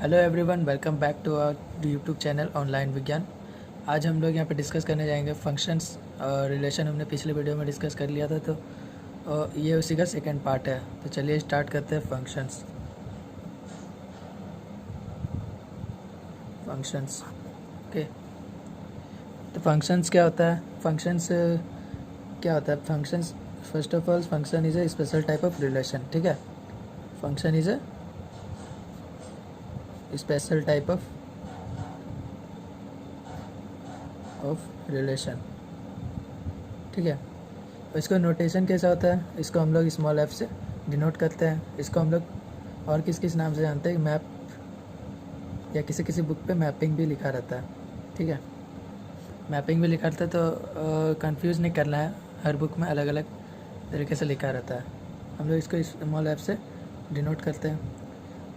Hello everyone, welcome back to our YouTube channel online Vigyan. आज हम लोग यहाँ पे डिस्कस करने जाएंगे फंक्शंस और रिलेशन। हमने पिछले वीडियो में डिस्कस कर लिया था, तो ये उसी का सेकंड पार्ट है। तो चलिए स्टार्ट करते हैं फंक्शंस। ओके, तो फंक्शंस क्या होता है? Functions first of all, function is a special type of relation. ठीक है, function is a special type of relation. ठीक है, और इसका नोटेशन कैसा होता है? इसको हम लोग स्मॉल एफ से डिनोट करते हैं। इसको हम लोग और किस नाम से जानते हैं? मैप, या किसी किसी बुक पे मैपिंग भी लिखा रहता है। ठीक है, मैपिंग भी लिखा रहता है, तो कंफ्यूज नहीं करना है। हर बुक में अलग अलग तरीके से लिखा रहता है। हम लोग इसको स्मॉल एफ से डिनोट करते हैं।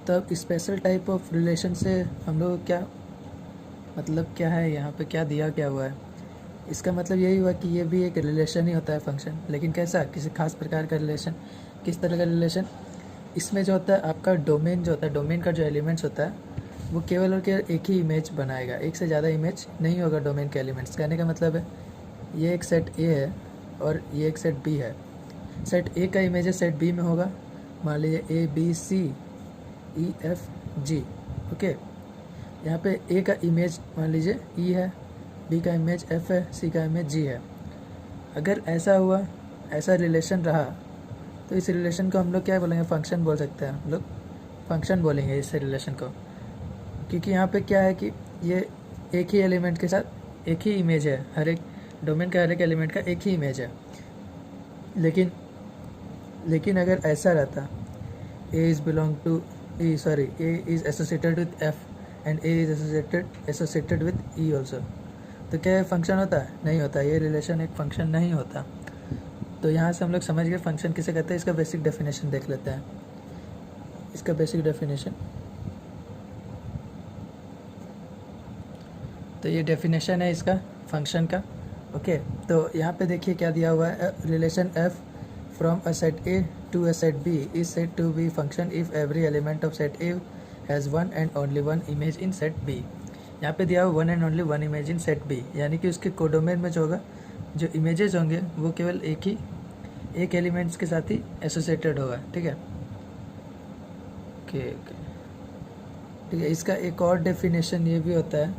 तो अब स्पेशल टाइप ऑफ रिलेशन से हम लोग क्या मतलब क्या है, यहाँ पे क्या दिया क्या हुआ है? इसका मतलब यही हुआ कि ये भी एक रिलेशन ही होता है फंक्शन, लेकिन कैसा? किसी खास प्रकार का रिलेशन। किस तरह का रिलेशन? इसमें जो होता है आपका डोमेन, जो होता है डोमेन का जो एलिमेंट्स होता है, वो केवल और केवल एक ही इमेज बनाएगा, एक से ज़्यादा इमेज नहीं होगा डोमेन के एलिमेंट्स। कहने का मतलब है ये एक सेट ए है और ये एक सेट बी है। सेट ए का इमेज सेट बी में होगा। मान लीजिए ABCEFG। ओके, यहाँ पे ए का इमेज मान लीजिए ई है, बी का इमेज एफ है, सी का इमेज जी है। अगर ऐसा हुआ, ऐसा रिलेशन रहा, तो इस रिलेशन को हम लोग क्या बोलेंगे? फंक्शन बोल सकते हैं। हम लोग फंक्शन बोलेंगे इस रिलेशन को, क्योंकि यहाँ पे क्या है कि ये एक ही एलिमेंट के साथ एक ही इमेज है। हर एक डोमेन का हर एक एलिमेंट का एक ही इमेज है। लेकिन अगर ऐसा रहता, A is associated with F and A is associated with E also, तो क्या ये फंक्शन होता है? नहीं होता। ये रिलेशन एक फंक्शन नहीं होता। तो यहाँ से हम लोग समझ गए फंक्शन किसे कहते हैं। इसका बेसिक डेफिनेशन देख लेते हैं। इसका बेसिक डेफिनेशन, तो ये डेफिनेशन है इसका फंक्शन का। ओके, तो यहाँ पे देखिए क्या दिया हुआ है। Relation F from a set A to a set B is said to be function if every element of set A has one and only one image in set B. यहाँ पे दिया हुआ one and only one image in set B, यानी कि उसके codomain में जो होगा, जो इमेजेस होंगे वो केवल एक एलिमेंट्स के साथ ही एसोसिएटेड होगा। ठीक है, ठीक है। इसका एक और डेफिनेशन ये भी होता है,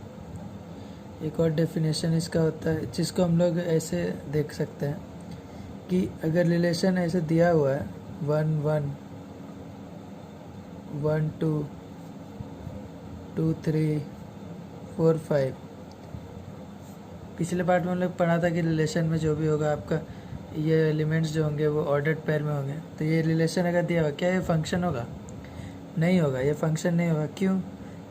एक और डेफिनेशन इसका होता है, जिसको हम लोग ऐसे देख सकते हैं कि अगर रिलेशन ऐसे दिया हुआ है 1 1 1 2 2 3 4 5, पिछले पार्ट में हम लोग पढ़ा था कि रिलेशन में जो भी होगा आपका, ये एलिमेंट्स जो होंगे वो ऑर्डर्ड पेयर में होंगे। तो ये रिलेशन अगर दिया हुआ, क्या ये फंक्शन होगा? नहीं होगा, ये फंक्शन नहीं होगा। क्यों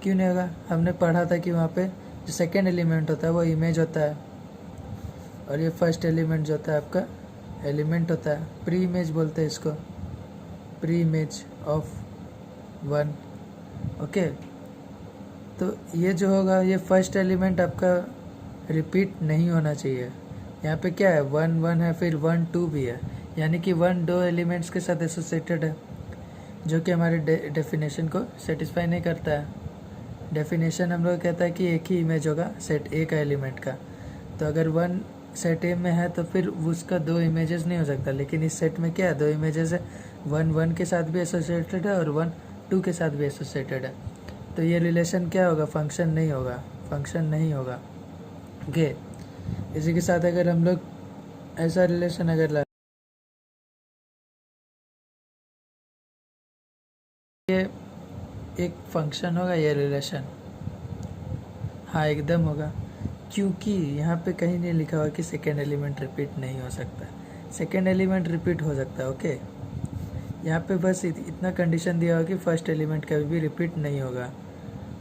नहीं होगा? हमने पढ़ा था कि वहाँ पे जो सेकेंड एलिमेंट होता है वो इमेज होता है, और ये फर्स्ट एलिमेंट जो होता है आपका एलिमेंट होता है। प्री इमेज बोलते हैं इसको, pre image of one. Okay, तो ये जो होगा, ये फर्स्ट एलिमेंट आपका रिपीट नहीं होना चाहिए। यहाँ पे क्या है? 1 1 है, फिर 1 2 भी है, यानी कि 1 2 एलिमेंट्स के साथ एसोसिएटेड है, जो कि हमारे डेफिनेशन को सेटिस्फाई नहीं करता है। डेफिनेशन हम लोग कहता है कि एक ही इमेज होगा सेट ए का एलिमेंट का। तो अगर 1 सेट ए में है तो फिर उसका 2 इमेजेस नहीं हो सकता, लेकिन इस सेट में क्या है? 2 इमेजेस है। 1 1 के साथ भी एसोसिएटेड है और 1 2 के साथ भी एसोसिएटेड है। तो ये रिलेशन क्या होगा? फंक्शन नहीं होगा, फंक्शन नहीं होगा। ओके, इसी के साथ अगर हम लोग ऐसा रिलेशन अगर ला, ये एक फंक्शन होगा ये रिलेशन? हाँ, एकदम होगा, क्योंकि यहाँ पे कहीं नहीं लिखा हुआ कि सेकेंड एलिमेंट रिपीट नहीं हो सकता। सेकेंड एलिमेंट रिपीट हो सकता है। ओके, यहाँ पे बस इतना कंडीशन दिया हुआ कि फर्स्ट एलिमेंट कभी भी रिपीट नहीं होगा।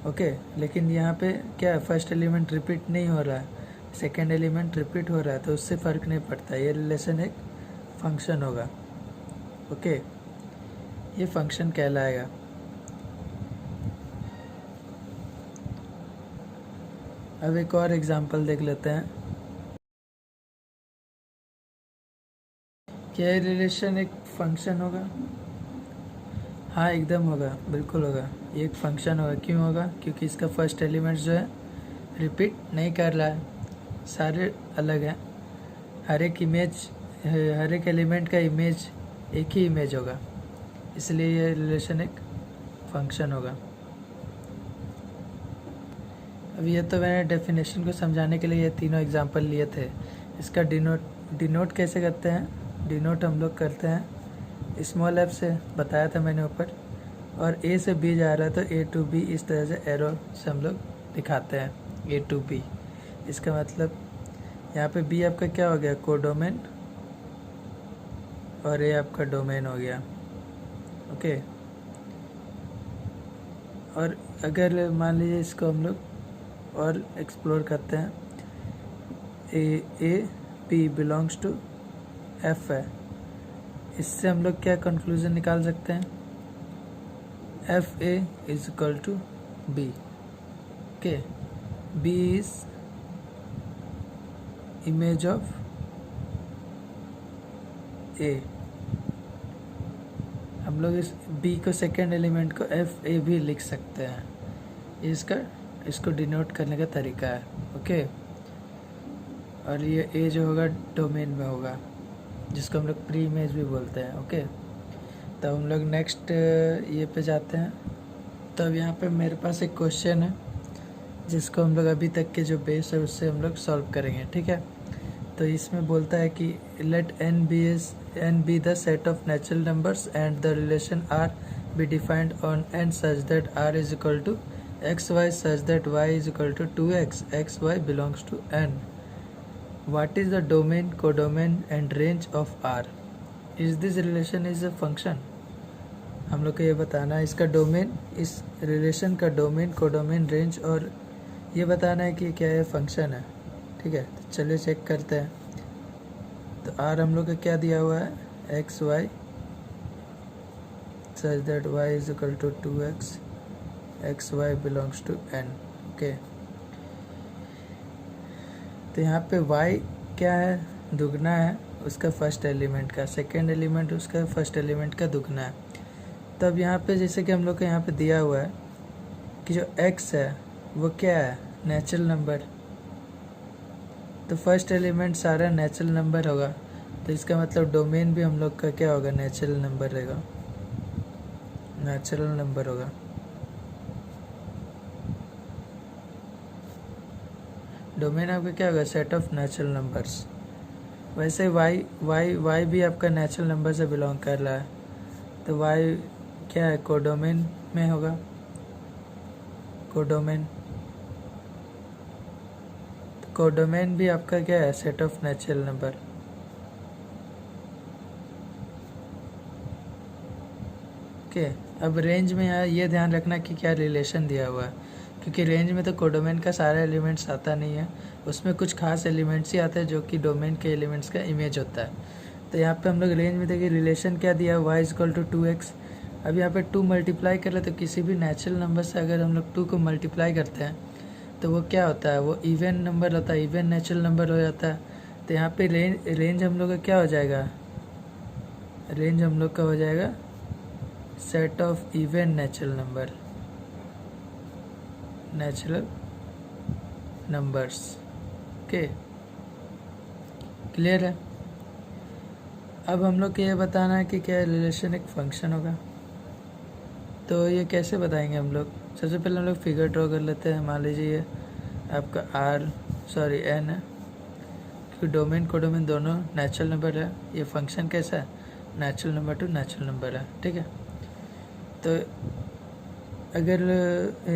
ओके, लेकिन यहाँ पे क्या है? फर्स्ट एलिमेंट रिपीट नहीं हो रहा है, सेकेंड एलिमेंट रिपीट हो रहा है, तो उससे फ़र्क नहीं पड़ता। ये रिलेशन एक फंक्शन होगा। ओके, ये फंक्शन कहलाएगा। अब एक और एग्जांपल देख लेते हैं। क्या ये रिलेशन एक फंक्शन होगा? हाँ एकदम होगा, बिल्कुल होगा। ये एक फंक्शन होगा। क्यों होगा? क्योंकि इसका फर्स्ट एलिमेंट जो है रिपीट नहीं कर रहा है, सारे अलग हैं। हर एक एलिमेंट का इमेज एक ही इमेज होगा, इसलिए ये रिलेशन एक फंक्शन होगा। अब ये तो मैंने डेफिनेशन को समझाने के लिए ये तीनों एग्जांपल लिए थे। इसका डिनोट कैसे करते हैं? डिनोट हम लोग करते हैं स्मॉल एफ से, बताया था मैंने ऊपर। और ए से बी जा रहा है तो ए टू बी, इस तरह से एरो से हम लोग दिखाते हैं ए टू बी। इसका मतलब यहाँ पे बी आपका क्या हो गया? कोडोमेन, और ए आपका डोमेन हो गया। ओके। और अगर मान लीजिए इसको हम लोग और एक्सप्लोर करते हैं, A P belongs to F है, इससे हम लोग क्या कंक्लूजन निकाल सकते हैं? F A is equal to B. Okay, B is image of A. हम लोग इस बी को, सेकेंड एलिमेंट को एफ ए भी लिख सकते हैं। इसको डिनोट करने का तरीका है। ओके। और ये ए जो होगा डोमेन में होगा, जिसको हम लोग प्री इमेज भी बोलते हैं। ओके, तो हम लोग नेक्स्ट ये पे जाते हैं। तो अब यहाँ पे मेरे पास एक क्वेश्चन है जिसको हम लोग अभी तक के जो बेस है उससे हम लोग सॉल्व करेंगे। ठीक है, तो इसमें बोलता है कि let N be the set of natural numbers and the relation R be defined on N such that R is equal to X Y such that Y is equal to 2x X Y belongs to N. What is the domain, codomain and range of R? Is this relation is a function? हम लोग को ये बताना है इसका domain, इस relation का domain, codomain, range और ये बताना है कि क्या ये फंक्शन है। ठीक है, तो चलिए चेक करते हैं। तो R हम लोग का क्या दिया हुआ है? X Y such that Y is equal to 2x X Y belongs to n। Okay, तो यहाँ पे y क्या है? दुगना है उसका फर्स्ट एलिमेंट का, सेकेंड एलिमेंट उसका फर्स्ट एलिमेंट का दुगना है। तब यहाँ पे जैसे कि हम लोग को यहाँ पे दिया हुआ है कि जो x है वो क्या है? Natural number. तो फर्स्ट एलिमेंट सारा नेचुरल नंबर होगा, तो इसका मतलब डोमेन भी हम लोग का क्या होगा? नेचुरल नंबर रहेगा, नेचुरल नंबर होगा। डोमेन आपका क्या होगा? Set of natural numbers. वैसे वाई भी आपका नेचुरल नंबर से बिलोंग कर रहा है, तो वाई क्या है? कोडोमेन में होगा, कोडोमेन। तो कोडोमेन भी आपका क्या है? Set of natural number. Okay, अब रेंज में यहाँ ये ध्यान रखना कि क्या रिलेशन दिया हुआ है, क्योंकि रेंज में तो कोडोमेन का सारा एलिमेंट्स आता नहीं है, उसमें कुछ खास एलिमेंट्स ही आते हैं जो कि डोमेन के एलिमेंट्स का इमेज होता है। तो यहाँ पे हम लोग रेंज में देखिए रिलेशन क्या दिया है? y is equal to 2x। अब यहाँ पे 2 मल्टीप्लाई कर रहे, तो किसी भी नेचुरल नंबर से अगर हम लोग 2 को मल्टीप्लाई करते हैं तो वो क्या होता है? वो इवन नंबर होता है, इवन नेचुरल नंबर हो जाता है। तो यहाँ पे रेंज हम लोग का क्या हो जाएगा? रेंज हम लोग का हो जाएगा set of even natural numbers. Okay, clear है? अब हम लोग को ये बताना है कि क्या रिलेशन एक फंक्शन होगा। तो ये कैसे बताएंगे हम लोग? सबसे पहले हम लोग फिगर ड्रॉ कर लेते हैं। मान लीजिए ये आपका n है, क्योंकि डोमेन कोडोमेन दोनों नेचुरल नंबर है। ये फंक्शन कैसा है? Natural number two natural number है। ठीक है, तो अगर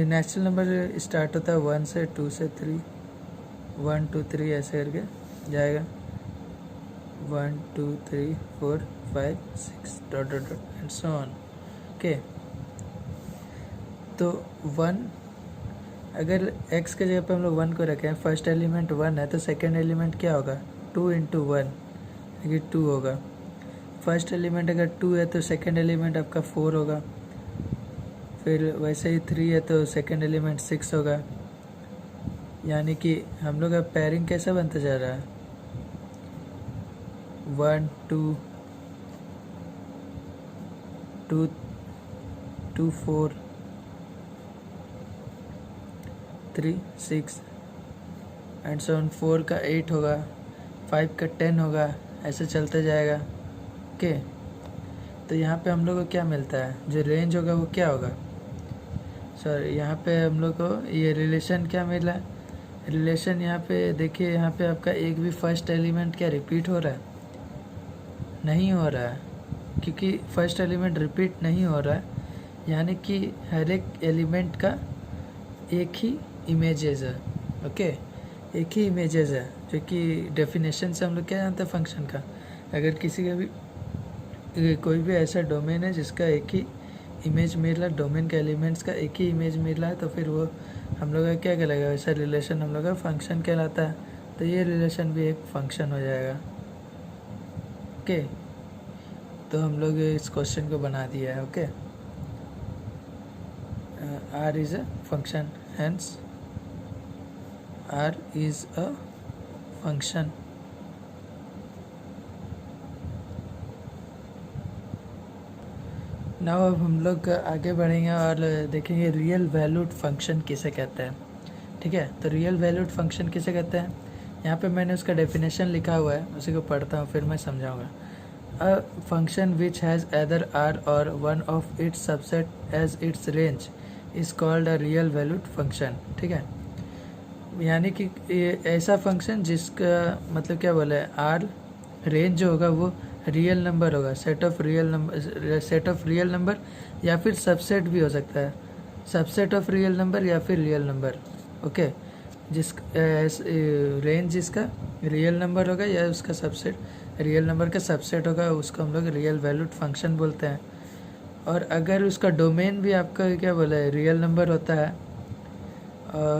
नेचुरल नंबर स्टार्ट होता है 1 से, 2 से 3, 1 2 3 ऐसे करके जाएगा, 1 2 3 4 5 6 dot dot dot and so on. Okay, तो 1, अगर x के जगह पे हम लोग 1 को रखें, फर्स्ट एलिमेंट 1 है, तो सेकेंड एलिमेंट क्या होगा? 2 इंटू 1, ये 2 होगा। फर्स्ट एलिमेंट अगर 2 है तो सेकेंड एलिमेंट आपका 4 होगा। फिर वैसे ही 3 है तो सेकेंड एलिमेंट 6 होगा। यानी कि हम लोग का पेयरिंग कैसा बनता जा रहा है? 1 2 2 2 4 3 6 एंड सो ऑन। 4 का 8 होगा, 5 का 10 होगा, ऐसे चलते जाएगा। ओके, तो यहाँ पे हम लोग को क्या मिलता है, जो रेंज होगा वो क्या होगा सर। यहाँ पे हम लोग को ये रिलेशन क्या मिला, रिलेशन यहाँ पे देखिए, यहाँ पे आपका एक भी फर्स्ट एलिमेंट क्या रिपीट हो रहा है, नहीं हो रहा है, क्योंकि फर्स्ट एलिमेंट रिपीट नहीं हो रहा है, यानी कि हर एक एलिमेंट का एक ही इमेजेस है। ओके, एक ही इमेजेस है, जो कि डेफिनेशन से हम लोग क्या जानते हैं फंक्शन का। अगर किसी का भी कोई भी ऐसा डोमेन है जिसका एक ही इमेज मिल रहा है, डोमेन के एलिमेंट्स का एक ही इमेज मिल रहा है, तो फिर वो हम लोग का क्या कहलाएगा, वैसा रिलेशन हम लोग का फंक्शन कहलाता है। तो ये रिलेशन भी एक फंक्शन हो जाएगा। ओके, तो हम लोग इस क्वेश्चन को बना दिया है। Okay, R is a function, hence R is a function। Now अब हम लोग आगे बढ़ेंगे और देखेंगे रियल वैल्यूड फंक्शन किसे कहते हैं। ठीक है, तो रियल वैल्यूड फंक्शन किसे कहते हैं, यहाँ पे मैंने उसका डेफिनेशन लिखा हुआ है, उसी को पढ़ता हूँ फिर मैं समझाऊंगा। A function which has either R और one of its subset as its range is called a real valued function। ठीक है, यानी कि ये ऐसा फंक्शन जिसका मतलब क्या बोला है, आर रेंज जो होगा वो रियल नंबर होगा, सेट ऑफ रियल नंबर या फिर सबसेट भी हो सकता है, सबसेट ऑफ रियल नंबर या फिर रियल नंबर। ओके, जिस रेंज जिसका रियल नंबर होगा या उसका सबसेट रियल नंबर का सबसेट होगा, उसको हम लोग रियल वैल्यूड फंक्शन बोलते हैं। और अगर उसका डोमेन भी आपका क्या बोला है, रियल नंबर होता है,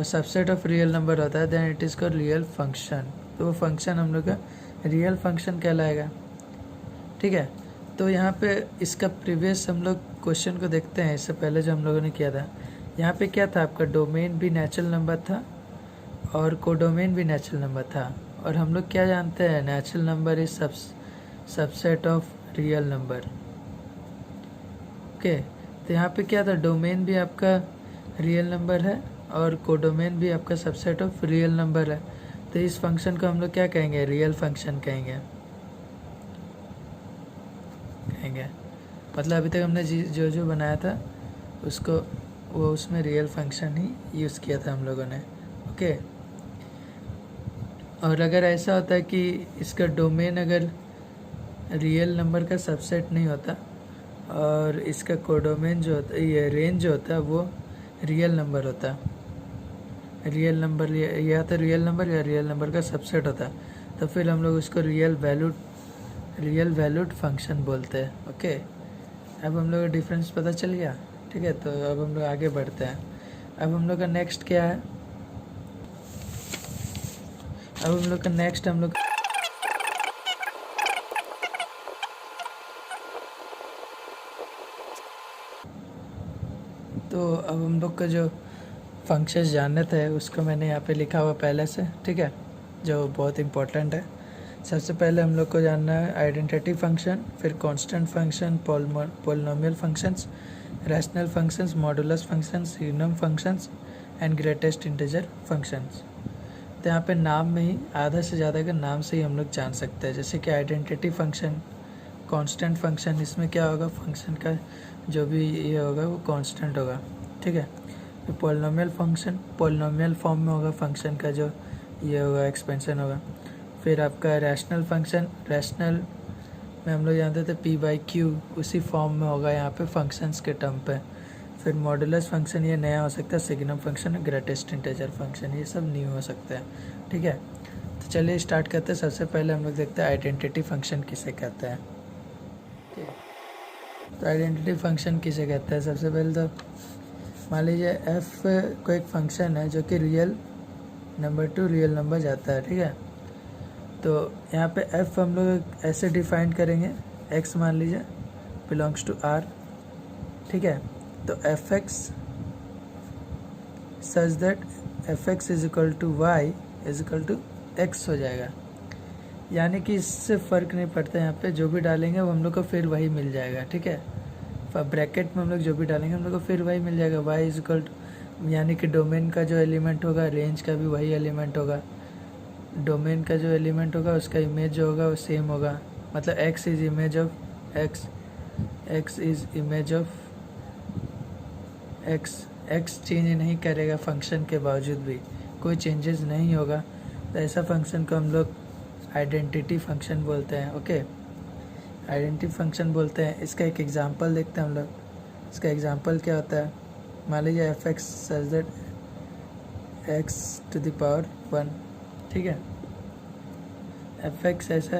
सबसेट ऑफ रियल नंबर होता है, then it is called real function. तो वो फंक्शन हम लोग का रियल फंक्शन कहलाएगा। ठीक है, तो यहाँ पे इसका प्रीवियस हम लोग क्वेश्चन को देखते हैं, इससे पहले जो हम लोगों ने किया था। यहाँ पे क्या था, आपका डोमेन भी नेचुरल नंबर था और कोडोमेन भी नेचुरल नंबर था। और हम लोग क्या जानते हैं, natural number is subset of real number. Okay, तो यहाँ पे क्या था, डोमेन भी आपका रियल नंबर है और कोडोमेन भी आपका सबसेट ऑफ रियल नंबर है। तो इस फंक्शन को हम लोग क्या कहेंगे, रियल फंक्शन कहेंगे। मतलब अभी तक हमने जो जो बनाया था उसको, वो उसमें रियल फंक्शन ही यूज़ किया था हम लोगों ने। ओके, और अगर ऐसा होता है कि इसका डोमेन अगर रियल नंबर का सबसेट नहीं होता और इसका कोडोमेन जो होता है, ये रेंज जो होता है वो रियल नंबर होता है, रियल नंबर या तो रियल नंबर या रियल नंबर का सबसेट होता है, तो फिर हम लोग उसको रियल वैल्यूड फंक्शन बोलते हैं। ओके, अब हम लोग का डिफरेंस पता चल गया। ठीक है, तो अब हम लोग आगे बढ़ते हैं। अब हम लोग का नेक्स्ट क्या है, अब हम लोग का नेक्स्ट हम लोग तो अब हम लोग का जो फंक्शंस जानना था उसको मैंने यहाँ पे लिखा हुआ पहले से। ठीक है, जो बहुत इम्पोर्टेंट है। सबसे पहले हम लोग को जानना है आइडेंटिटी फंक्शन, फिर constant function, polynomial functions, rational functions, modulus functions, union functions and greatest integer functions. तो यहाँ पे नाम में ही आधा से ज़्यादा का नाम से ही हम लोग जान सकते हैं। जैसे कि आइडेंटिटी फंक्शन, कांस्टेंट फंक्शन, इसमें क्या होगा, फंक्शन का जो भी ये होगा वो कांस्टेंट होगा। ठीक है, तो पोलिनोमियल फंक्शन पोलिनोमियल फॉर्म में होगा, फंक्शन का जो ये होगा एक्सपेंशन होगा। फिर आपका रैशनल फंक्शन, रैशनल में हम लोग जानते थे p/q, उसी फॉर्म में होगा यहाँ पे फंक्शंस के टर्म पे। फिर मॉडुलस फंक्शन ये नया हो सकता है, signum function, greatest integer function, ये सब न्यू हो सकता है। ठीक है, तो चलिए स्टार्ट करते हैं। सबसे पहले हम लोग देखते हैं आइडेंटिटी फंक्शन किसे कहते हैं। तो आइडेंटिटी फंक्शन किसे कहते हैं, सबसे पहले तो मान लीजिए f को एक फंक्शन है जो कि real number to real number जाता है। ठीक है, तो यहाँ पे f हम लोग ऐसे डिफाइन करेंगे, x मान लीजिए बिलोंग्स टू r। ठीक है, तो f(x) such that f(x) is equal to y is equal to x हो जाएगा। यानी कि इससे फ़र्क नहीं पड़ता, यहाँ पे जो भी डालेंगे वो हम लोग को फिर वही मिल जाएगा। ठीक है, ब्रैकेट में हम लोग जो भी डालेंगे हम लोग को फिर वही मिल जाएगा, वाई इज इक्वल टू, यानी कि डोमेन का जो एलिमेंट होगा रेंज का भी वही एलिमेंट होगा, डोमेन का जो एलिमेंट होगा उसका इमेज जो होगा वो सेम होगा, मतलब x is image of x is image of x change नहीं करेगा फंक्शन के बावजूद भी, कोई चेंजेस नहीं होगा, तो ऐसा फंक्शन को हम लोग आइडेंटिटी फंक्शन बोलते हैं। ओके, आइडेंटिटी फंक्शन बोलते हैं। इसका एक एग्जांपल देखते हैं हम लोग। इसका एग्जांपल क्या होता है, मान लीजिए F x such that X to the power 1, ठीक है। एफ एक्स ऐसा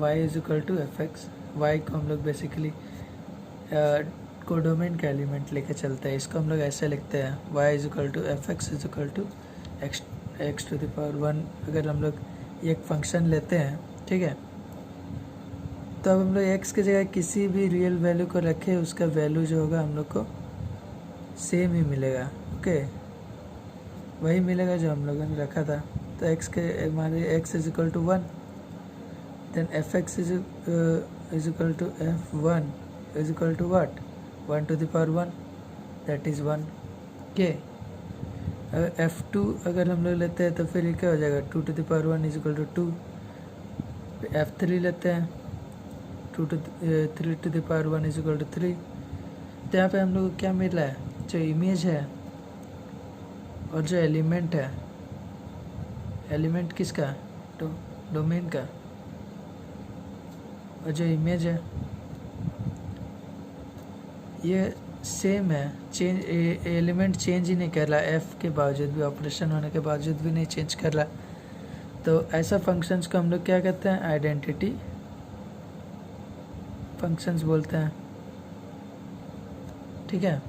Y is equal to F X, Y को हम लोग बेसिकली कोडोमेन का एलिमेंट लेके चलते हैं, इसको हम लोग ऐसे लिखते हैं Y is equal to F x is equal to X to the power 1। अगर हम लोग एक फंक्शन लेते हैं, ठीक है, तो अब हम लोग x की जगह किसी भी रियल वैल्यू को रखें, उसका वैल्यू जो होगा हम लोग को सेम ही मिलेगा। ओके, वही मिलेगा जो हम लोगों ने रखा था। तो x के हमारे x is equal to 1, then F x is equal to F 1 is equal to what, 1 to the power 1 that is 1 के। f2 अगर हम लोग लेते हैं तो फिर ये क्या हो जाएगा, 2 to the power 1 is equal to 2। f3 लेते हैं 3 to the power 1 is equal to 3। तो यहाँ पे हम लोग को क्या मिल रहा है, जो इमेज है और जो एलिमेंट है, एलिमेंट किसका, डोमेन का, और जो इमेज है ये सेम है, चेंज एलिमेंट चेंज ही नहीं कर रहा, एफ के बावजूद भी, ऑपरेशन होने के बावजूद भी नहीं चेंज कर रहा। तो ऐसा फंक्शंस को हम लोग क्या कहते हैं, आइडेंटिटी फंक्शंस बोलते हैं, ठीक है।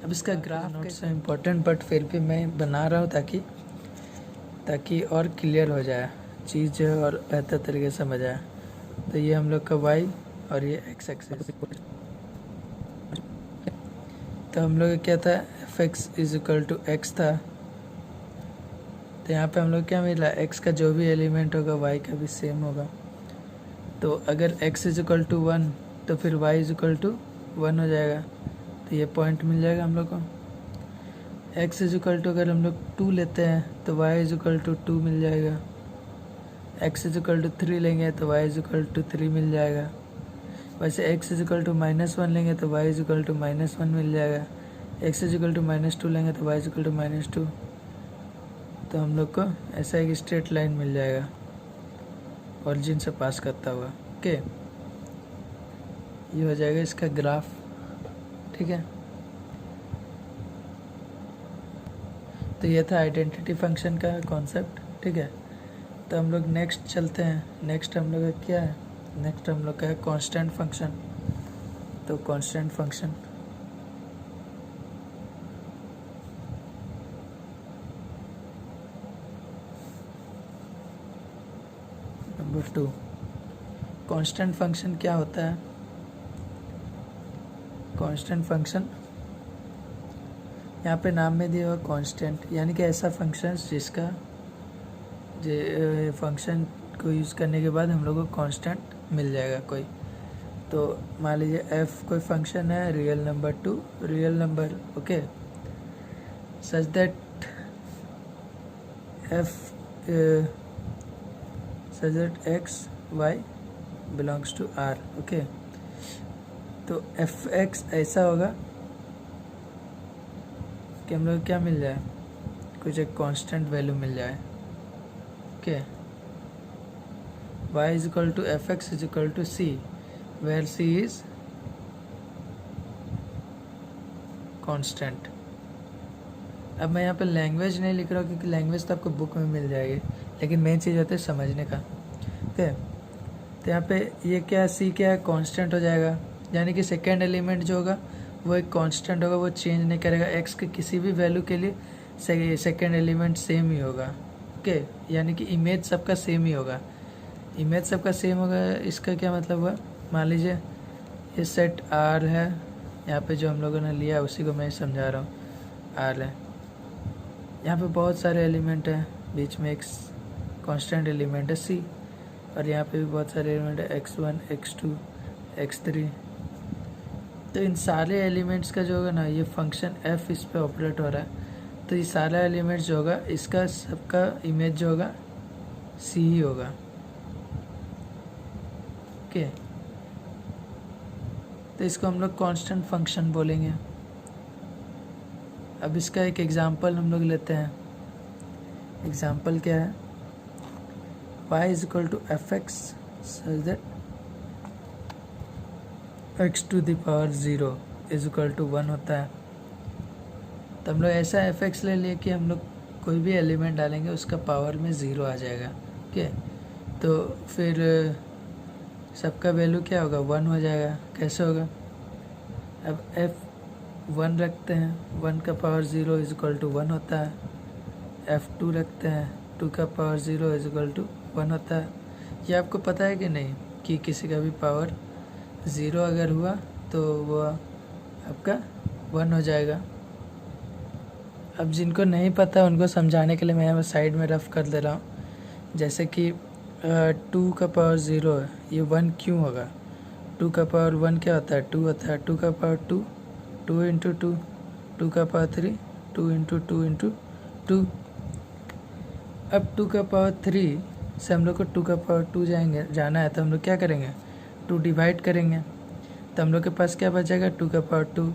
अब इसका ग्राफ नोट से इम्पोर्टेंट, बट फिर भी मैं बना रहा हूँ ताकि और क्लियर हो जाए चीज़ जो है और बेहतर तरीके से समझ आए। तो ये हम लोग का y और ये x एक्सिस, तो हम लोग क्या था, F x is equal to X था। तो यहाँ पे हम लोग क्या मिला, x का जो भी एलिमेंट होगा y का भी सेम होगा। तो अगर x इज इक्वल टू 1 तो फिर y इज इक्वल टू 1 हो जाएगा, तो ये पॉइंट मिल जाएगा हम लोग को। x इज इक्वल टू अगर हम लोग 2 लेते हैं तो y इज इक्वल टू 2 मिल जाएगा। x इज इक्वल टू 3 लेंगे तो y इज इक्वल टू 3 मिल जाएगा। वैसे x इज इक्वल टू -1 लेंगे तो y इज इक्वल टू -1 मिल जाएगा। x इज इक्वल टू -2 लेंगे तो y इज इक्वल टू -2। तो हम लोग को ऐसा एक स्ट्रेट लाइन मिल जाएगा ओरिजिन से पास करता हुआ। ओके, ये हो जाएगा इसका ग्राफ, ठीक है। तो ये था आइडेंटिटी फंक्शन का कॉन्सेप्ट, ठीक है। तो हम लोग नेक्स्ट चलते हैं। नेक्स्ट हम लोग का क्या है, नेक्स्ट हम लोग का है कांस्टेंट फंक्शन। तो constant function number 2। Constant function क्या होता है, कांस्टेंट फंक्शन यहाँ पे नाम में दिया हुआ कांस्टेंट, यानी कि ऐसा फंक्शन जिसका फंक्शन को यूज़ करने के बाद हम लोग को कांस्टेंट मिल जाएगा कोई। तो मान लीजिए f कोई फंक्शन है real number to real number, okay, such that x y belongs to r, okay. तो एफ एक्स ऐसा होगा कि हम लोग क्या मिल जाए, कुछ एक कांस्टेंट वैल्यू मिल जाए, okay. y is equal to F x is equal to C, where c is constant. अब मैं यहाँ पे लैंग्वेज नहीं लिख रहा हूँ क्योंकि लैंग्वेज तो आपको बुक में मिल जाएगी, लेकिन मेन चीज़ होती है समझने का, ओके। तो यहाँ पे ये क्या, c क्या है, कांस्टेंट हो जाएगा, यानी कि सेकेंड एलिमेंट जो होगा वो एक कांस्टेंट होगा, वो चेंज नहीं करेगा। x के किसी भी वैल्यू के लिए सेकेंड एलिमेंट सेम ही होगा, ओके। यानी कि इमेज सबका सेम ही होगा, इमेज सबका सेम होगा। इसका क्या मतलब हुआ, मान लीजिए ये सेट R है, यहाँ पे जो हम लोगों ने लिया उसी को मैं समझा रहा हूँ, R है। यहाँ पे बहुत सारे एलिमेंट हैं, बीच में एक कांस्टेंट एलिमेंट है C, और यहाँ पे भी बहुत सारे एलिमेंट है x1 x2 x3, तो इन सारे एलिमेंट्स का जो होगा ना, ये फंक्शन एफ इस पे ऑपरेट हो रहा है, तो ये सारा एलिमेंट्स जो होगा इसका सबका इमेज जो होगा सी ही होगा। ओके, तो इसको हम लोग कांस्टेंट फंक्शन बोलेंगे। अब इसका एक एग्जांपल हम लोग लेते हैं। एग्जांपल क्या है, y is equal to F x such that x to the power 0 is equal to 1 होता है। तो हम लोग ऐसा एफ एक्स ले लिए कि हम लोग कोई भी एलिमेंट डालेंगे उसका पावर में 0 आ जाएगा। ओके, तो फिर सबका वैल्यू क्या होगा, 1 हो जाएगा। कैसे होगा, अब f1 रखते हैं, 1 का पावर 0 इज इक्वल टू 1 होता है। f2 रखते हैं, 2 का पावर 0 इज इक्वल टू 1 होता है। ये आपको पता है कि नहीं कि किसी का भी पावर 0 अगर हुआ तो वो आपका 1 हो जाएगा। अब जिनको नहीं पता उनको समझाने के लिए मैं यहाँ साइड में रफ कर दे रहा हूँ। जैसे कि 2 का पावर 0 है, ये 1 क्यों होगा, 2 का पावर 1 क्या होता है, 2 होता है। 2 का पावर 2, 2 इंटू 2, 2 का पावर 3, 2 इंटू 2 इंटू 2। अब 2 का पावर 3 से हम लोग को 2 का पावर 2 जाना है, तो हम लोग क्या करेंगे, 2 डिवाइड करेंगे। तो हम लोग के पास क्या बचेगा, 2 का पावर 2।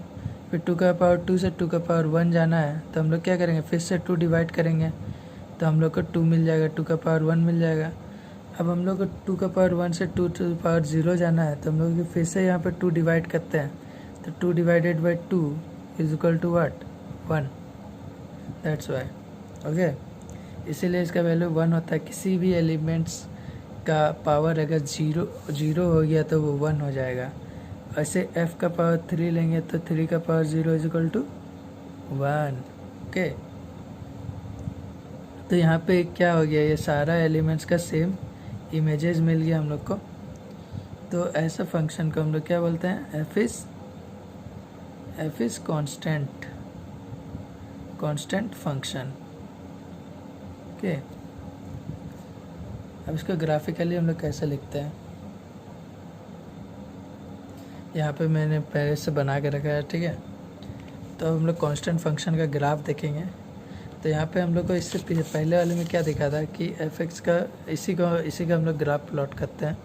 फिर 2 का पावर 2 से 2 का पावर 1 जाना है, तो हम लोग क्या करेंगे, फिर से 2 डिवाइड करेंगे, तो हम लोग को 2 मिल जाएगा, 2 का पावर 1 मिल जाएगा। अब हम लोग को 2 का पावर 1 से 2 टू पावर 0 जाना है, तो हम लोग फिर से यहाँ पे 2 डिवाइड करते हैं, तो 2 divided by 2 is equal to what, 1। That's why. Okay, इसीलिए इसका वैल्यू 1 होता है। किसी भी एलिमेंट्स का पावर अगर 0 हो गया तो वो 1 हो जाएगा। ऐसे f का पावर 3 लेंगे तो 3 का power 0 is equal to 1। Okay, तो यहाँ पे क्या हो गया, ये सारा एलिमेंट्स का सेम इमेजेस मिल गया हम लोग को। तो ऐसा फंक्शन को हम लोग क्या बोलते हैं, f is constant function. Okay, अब इसको ग्राफिकली हम लोग कैसे लिखते हैं, यहाँ पे मैंने पहले से बना के रखा है। ठीक है, तो हम लोग कांस्टेंट फंक्शन का ग्राफ देखेंगे। तो यहाँ पे हम लोग को इससे पहले वाले में क्या दिखा था कि एफ एक्स का इसी का हम लोग ग्राफ प्लॉट करते हैं।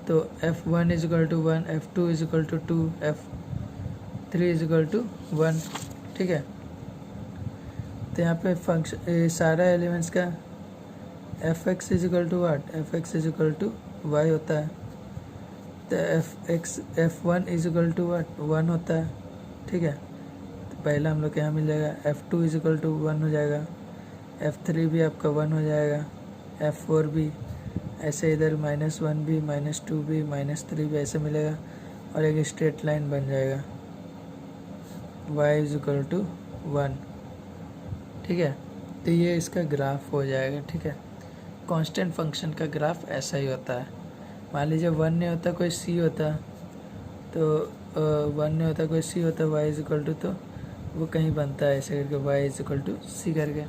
तो f1 is equal to 1, f2 is equal to 2, f3 is equal to 1। ठीक है, तो यहाँ पे फंक्शन सारा एलिमेंट्स का f x is equal to what, f x is equal to y होता है। तो f1 is equal to what, 1 होता है। ठीक है, तो पहला हम लोग को यहाँ मिल जाएगा, f2 इज इक्वल टू 1 हो जाएगा, f3 भी आपका 1 हो जाएगा, f4 भी ऐसे, इधर -1 भी, -2 भी, -3 भी ऐसे मिलेगा, और एक स्ट्रेट लाइन बन जाएगा y इज इक्वल टू 1। ठीक है, तो ये इसका ग्राफ हो जाएगा। ठीक है, कांस्टेंट फंक्शन का ग्राफ ऐसा ही होता है। मान लीजिए 1 नहीं होता कोई c होता, तो 1 नहीं होता कोई c होता, y इज इक्वल टू, तो वो कहीं बनता है ऐसे करके, y is equal to c करके,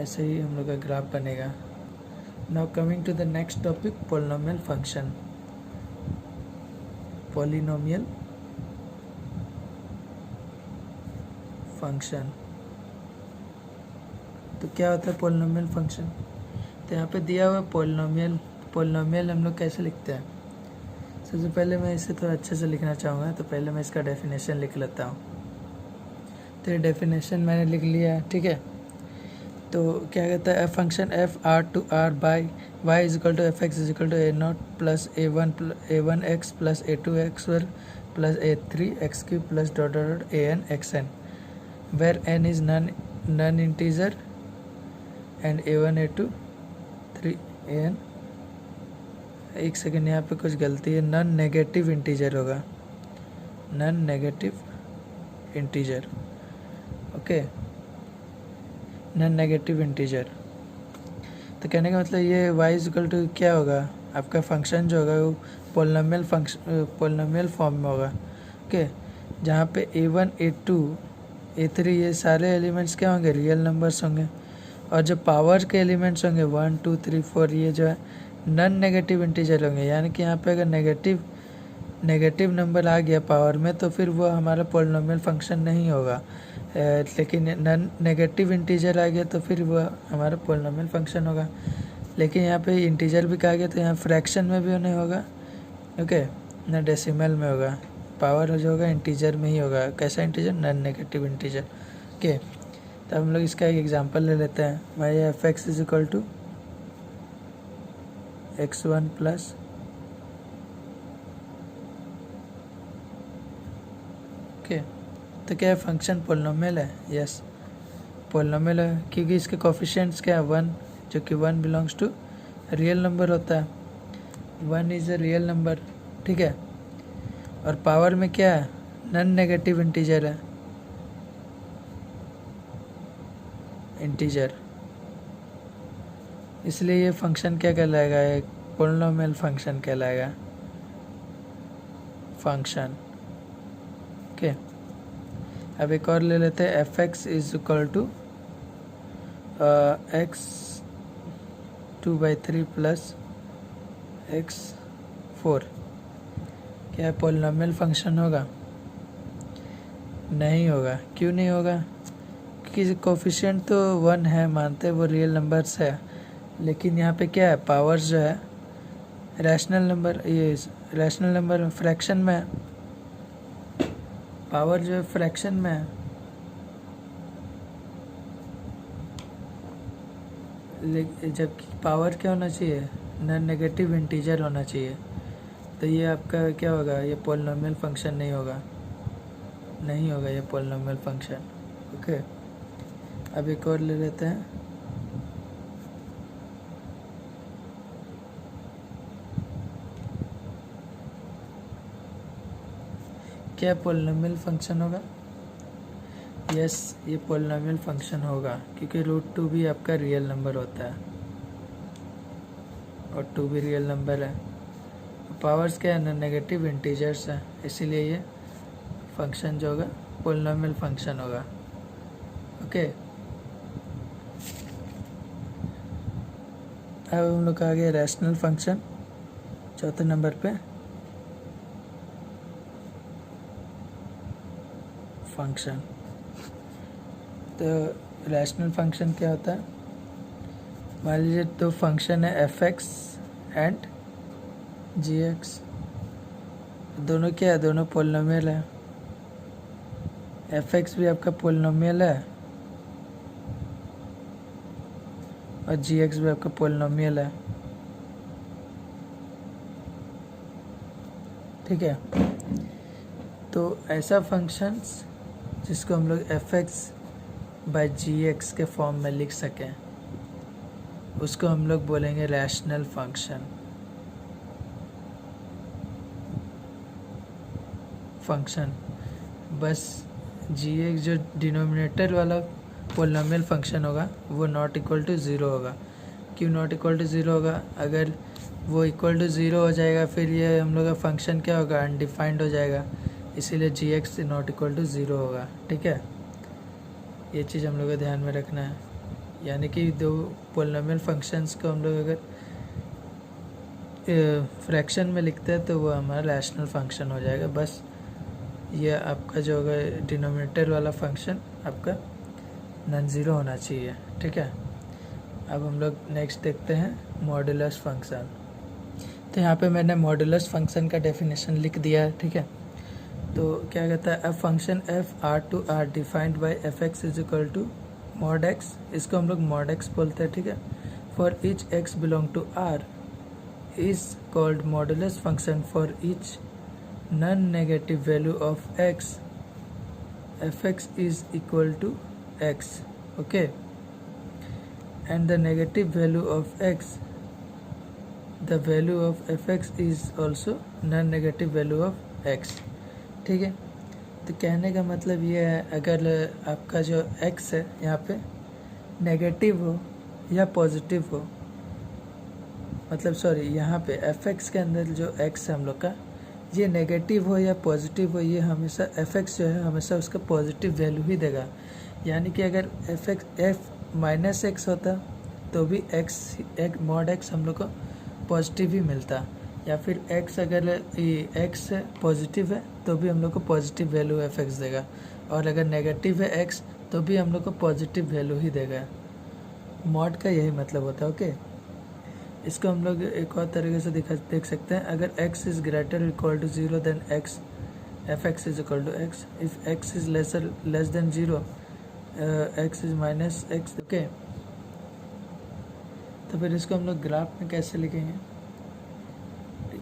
ऐसे ही हम लोग का ग्राफ बनेगा। Now coming to the next topic, polynomial function. Polynomial function, तो क्या होता है पोलिनोमियल फंक्शन, तो यहाँ पे दिया हुआ पोलिनोमियल हम लोग कैसे लिखते हैं। सबसे पहले मैं इसे थोड़ा अच्छे से लिखना चाहूँगा, तो पहले मैं इसका डेफिनेशन लिख लेता हूँ। तो ये डेफिनेशन मैंने लिख लिया है। ठीक है, तो क्या कहता है, function f r to r by y is equal to F x is equal to a0 plus a1 x plus a2 x plus a3 x cube plus dot dot an xn, where n is non integer and a1 a2 3 an। एक second, यहाँ पे कुछ गलती है, non negative integer होगा, non negative integer. Okay, non negative integer. तो कहने का मतलब ये y इज इक्वल टू क्या होगा, आपका फंक्शन जो होगा वो पोलिनोमियल फॉर्म में होगा। ओके, जहाँ पे a1 a2 a3 ये सारे एलिमेंट्स क्या होंगे, रियल नंबर्स होंगे, और जो पावर के एलिमेंट्स होंगे 1 2 3 4 ये जो है नन नेगेटिव इंटीजर होंगे। यानी कि यहाँ पे अगर नेगेटिव नंबर आ गया पावर में तो फिर वो हमारा पोलिनोमियल फंक्शन नहीं होगा। लेकिन नॉन नेगेटिव इंटीजर आ गया तो फिर वो हमारा पोलिनोमियल फंक्शन होगा। लेकिन यहाँ पे इंटीजर भी कहा गया तो यहाँ फ्रैक्शन में भी नहीं होगा, ओके, ना डेसिमल में होगा। पावर जो होगा इंटीजर में ही होगा। कैसा integer? Non negative integer. Okay, तो हम लोग इसका एक एग्जांपल ले लेते हैं। भाई f x is equal to x1 plus okay, तो क्या है? फंक्शन पोलिनोमियल है। यस, पोलिनोमियल है क्योंकि इसके कोफिशिएंट्स क्या है? 1, जो कि 1 बिलोंग्स टू रियल नंबर होता है। 1 इज़ अ रियल नंबर, ठीक है। और पावर में क्या है? नॉन नेगेटिव इंटीजर है, इंटीजर, इसलिए ये फंक्शन क्या कहलाएगा? एक पोलिनोमियल फंक्शन कहलाएगा, फंक्शन। ओके, अब एक और ले लेते हैं। F x is equal to x 2/3 plus x 4। क्या पोलिनोमियल फंक्शन होगा? नहीं होगा। क्यों नहीं होगा? क्योंकि कोफिशिएंट तो 1 है, मानते हैं वो रियल नंबर्स है। लेकिन यहाँ पे क्या है? पावर्स जो है रैशनल नंबर, ये रैशनल नंबर फ्रैक्शन में है। पावर जो है फ्रैक्शन में है, लेकिन जबकि पावर क्या होना चाहिए? नॉन नेगेटिव इंटीजर होना चाहिए। तो ये आपका क्या होगा? ये पोलिनोमियल फंक्शन नहीं होगा, नहीं होगा ये पोलिनोमियल फंक्शन। ओके, अब एक और ले लेते हैं। क्या पोलिनोमियल फंक्शन होगा? यस, ये पोलिनोमियल फंक्शन होगा क्योंकि √2 भी आपका रियल नंबर होता है और 2 भी रियल नंबर है। पावर्स क्या है? नेगेटिव इंटीजर्स है, इसीलिए ये फंक्शन जो होगा पोलिनोमियल फंक्शन होगा। ओके, अब हम लोग आ गए रैशनल फंक्शन, चौथे नंबर पे। फंक्शन, तो रैशनल फंक्शन क्या होता है? मान लीजिए तो फंक्शन है F x and ji x, दोनों क्या है? दोनों पोलिनोमियल है। एफ एक्स भी आपका पोलिनोमियल है और जी एक्स भी आपका पोलिनोमियल है, ठीक है। तो ऐसा फंक्शंस जिसको हम लोग f x by ji x के फॉर्म में लिख सकें, उसको हम लोग बोलेंगे रैशनल फंक्शन। फंक्शन बस जी एक्स जो डिनोमिनेटर वाला पोलिनोमियल फंक्शन होगा वो नॉट इक्वल टू 0 होगा। क्यों नॉट इक्वल टू 0 होगा? अगर वो इक्वल टू 0 हो जाएगा फिर ये हम लोग का फंक्शन क्या होगा? अनडिफाइंड हो जाएगा, इसीलिए जी एक्स नॉट इक्वल टू 0 होगा, ठीक है। ये चीज़ हम लोग को ध्यान में रखना है। यानी कि दो पोलिनोमियल फंक्शंस को हम लोग अगर फ्रैक्शन में लिखते हैं तो वो हमारा रैशनल फंक्शन हो जाएगा। बस ये आपका जो होगा डिनोमिनेटर वाला फंक्शन आपका नॉन ज़ीरो होना चाहिए, ठीक है। अब हम लोग नेक्स्ट देखते हैं मॉडुलस फंक्शन। तो यहाँ पे मैंने मॉडुलस फंक्शन का डेफिनेशन लिख दिया है, ठीक है। तो क्या कहता है? A function f r to r defined by f x is equal to mod x, इसको हम लोग मॉड एक्स बोलते हैं, ठीक है। For each x belong to r is called modulus function for each non negative value of x f x is equal to x, okay, and the negative value of x, the value of fx is also non-negative value of x, ठीक है। तो कहने का मतलब ये है, अगर आपका जो x है यहाँ पे नेगेटिव हो या पॉजिटिव हो, मतलब सॉरी यहाँ पे fx के अंदर जो x है हम लोग का, ये नेगेटिव हो या पॉजिटिव हो, ये हमेशा fx जो है हमेशा उसका पॉजिटिव वैल्यू ही देगा। यानी कि अगर f -x होता तो भी x मॉड x हम लोग को पॉजिटिव ही मिलता। या फिर x अगर x पॉजिटिव है तो भी हम लोग को पॉजिटिव वैल्यू एफ एक्स देगा, और अगर नेगेटिव है x तो भी हम लोग को पॉजिटिव वैल्यू ही देगा। मॉड का यही मतलब होता है। ओके, इसको हम लोग एक और तरीके से देख सकते हैं। अगर x is greater equal to 0 then x f x is equal to x, if x is less than 0 x is minus x. Okay, तो फिर इसको हम लोग ग्राफ में कैसे लिखेंगे?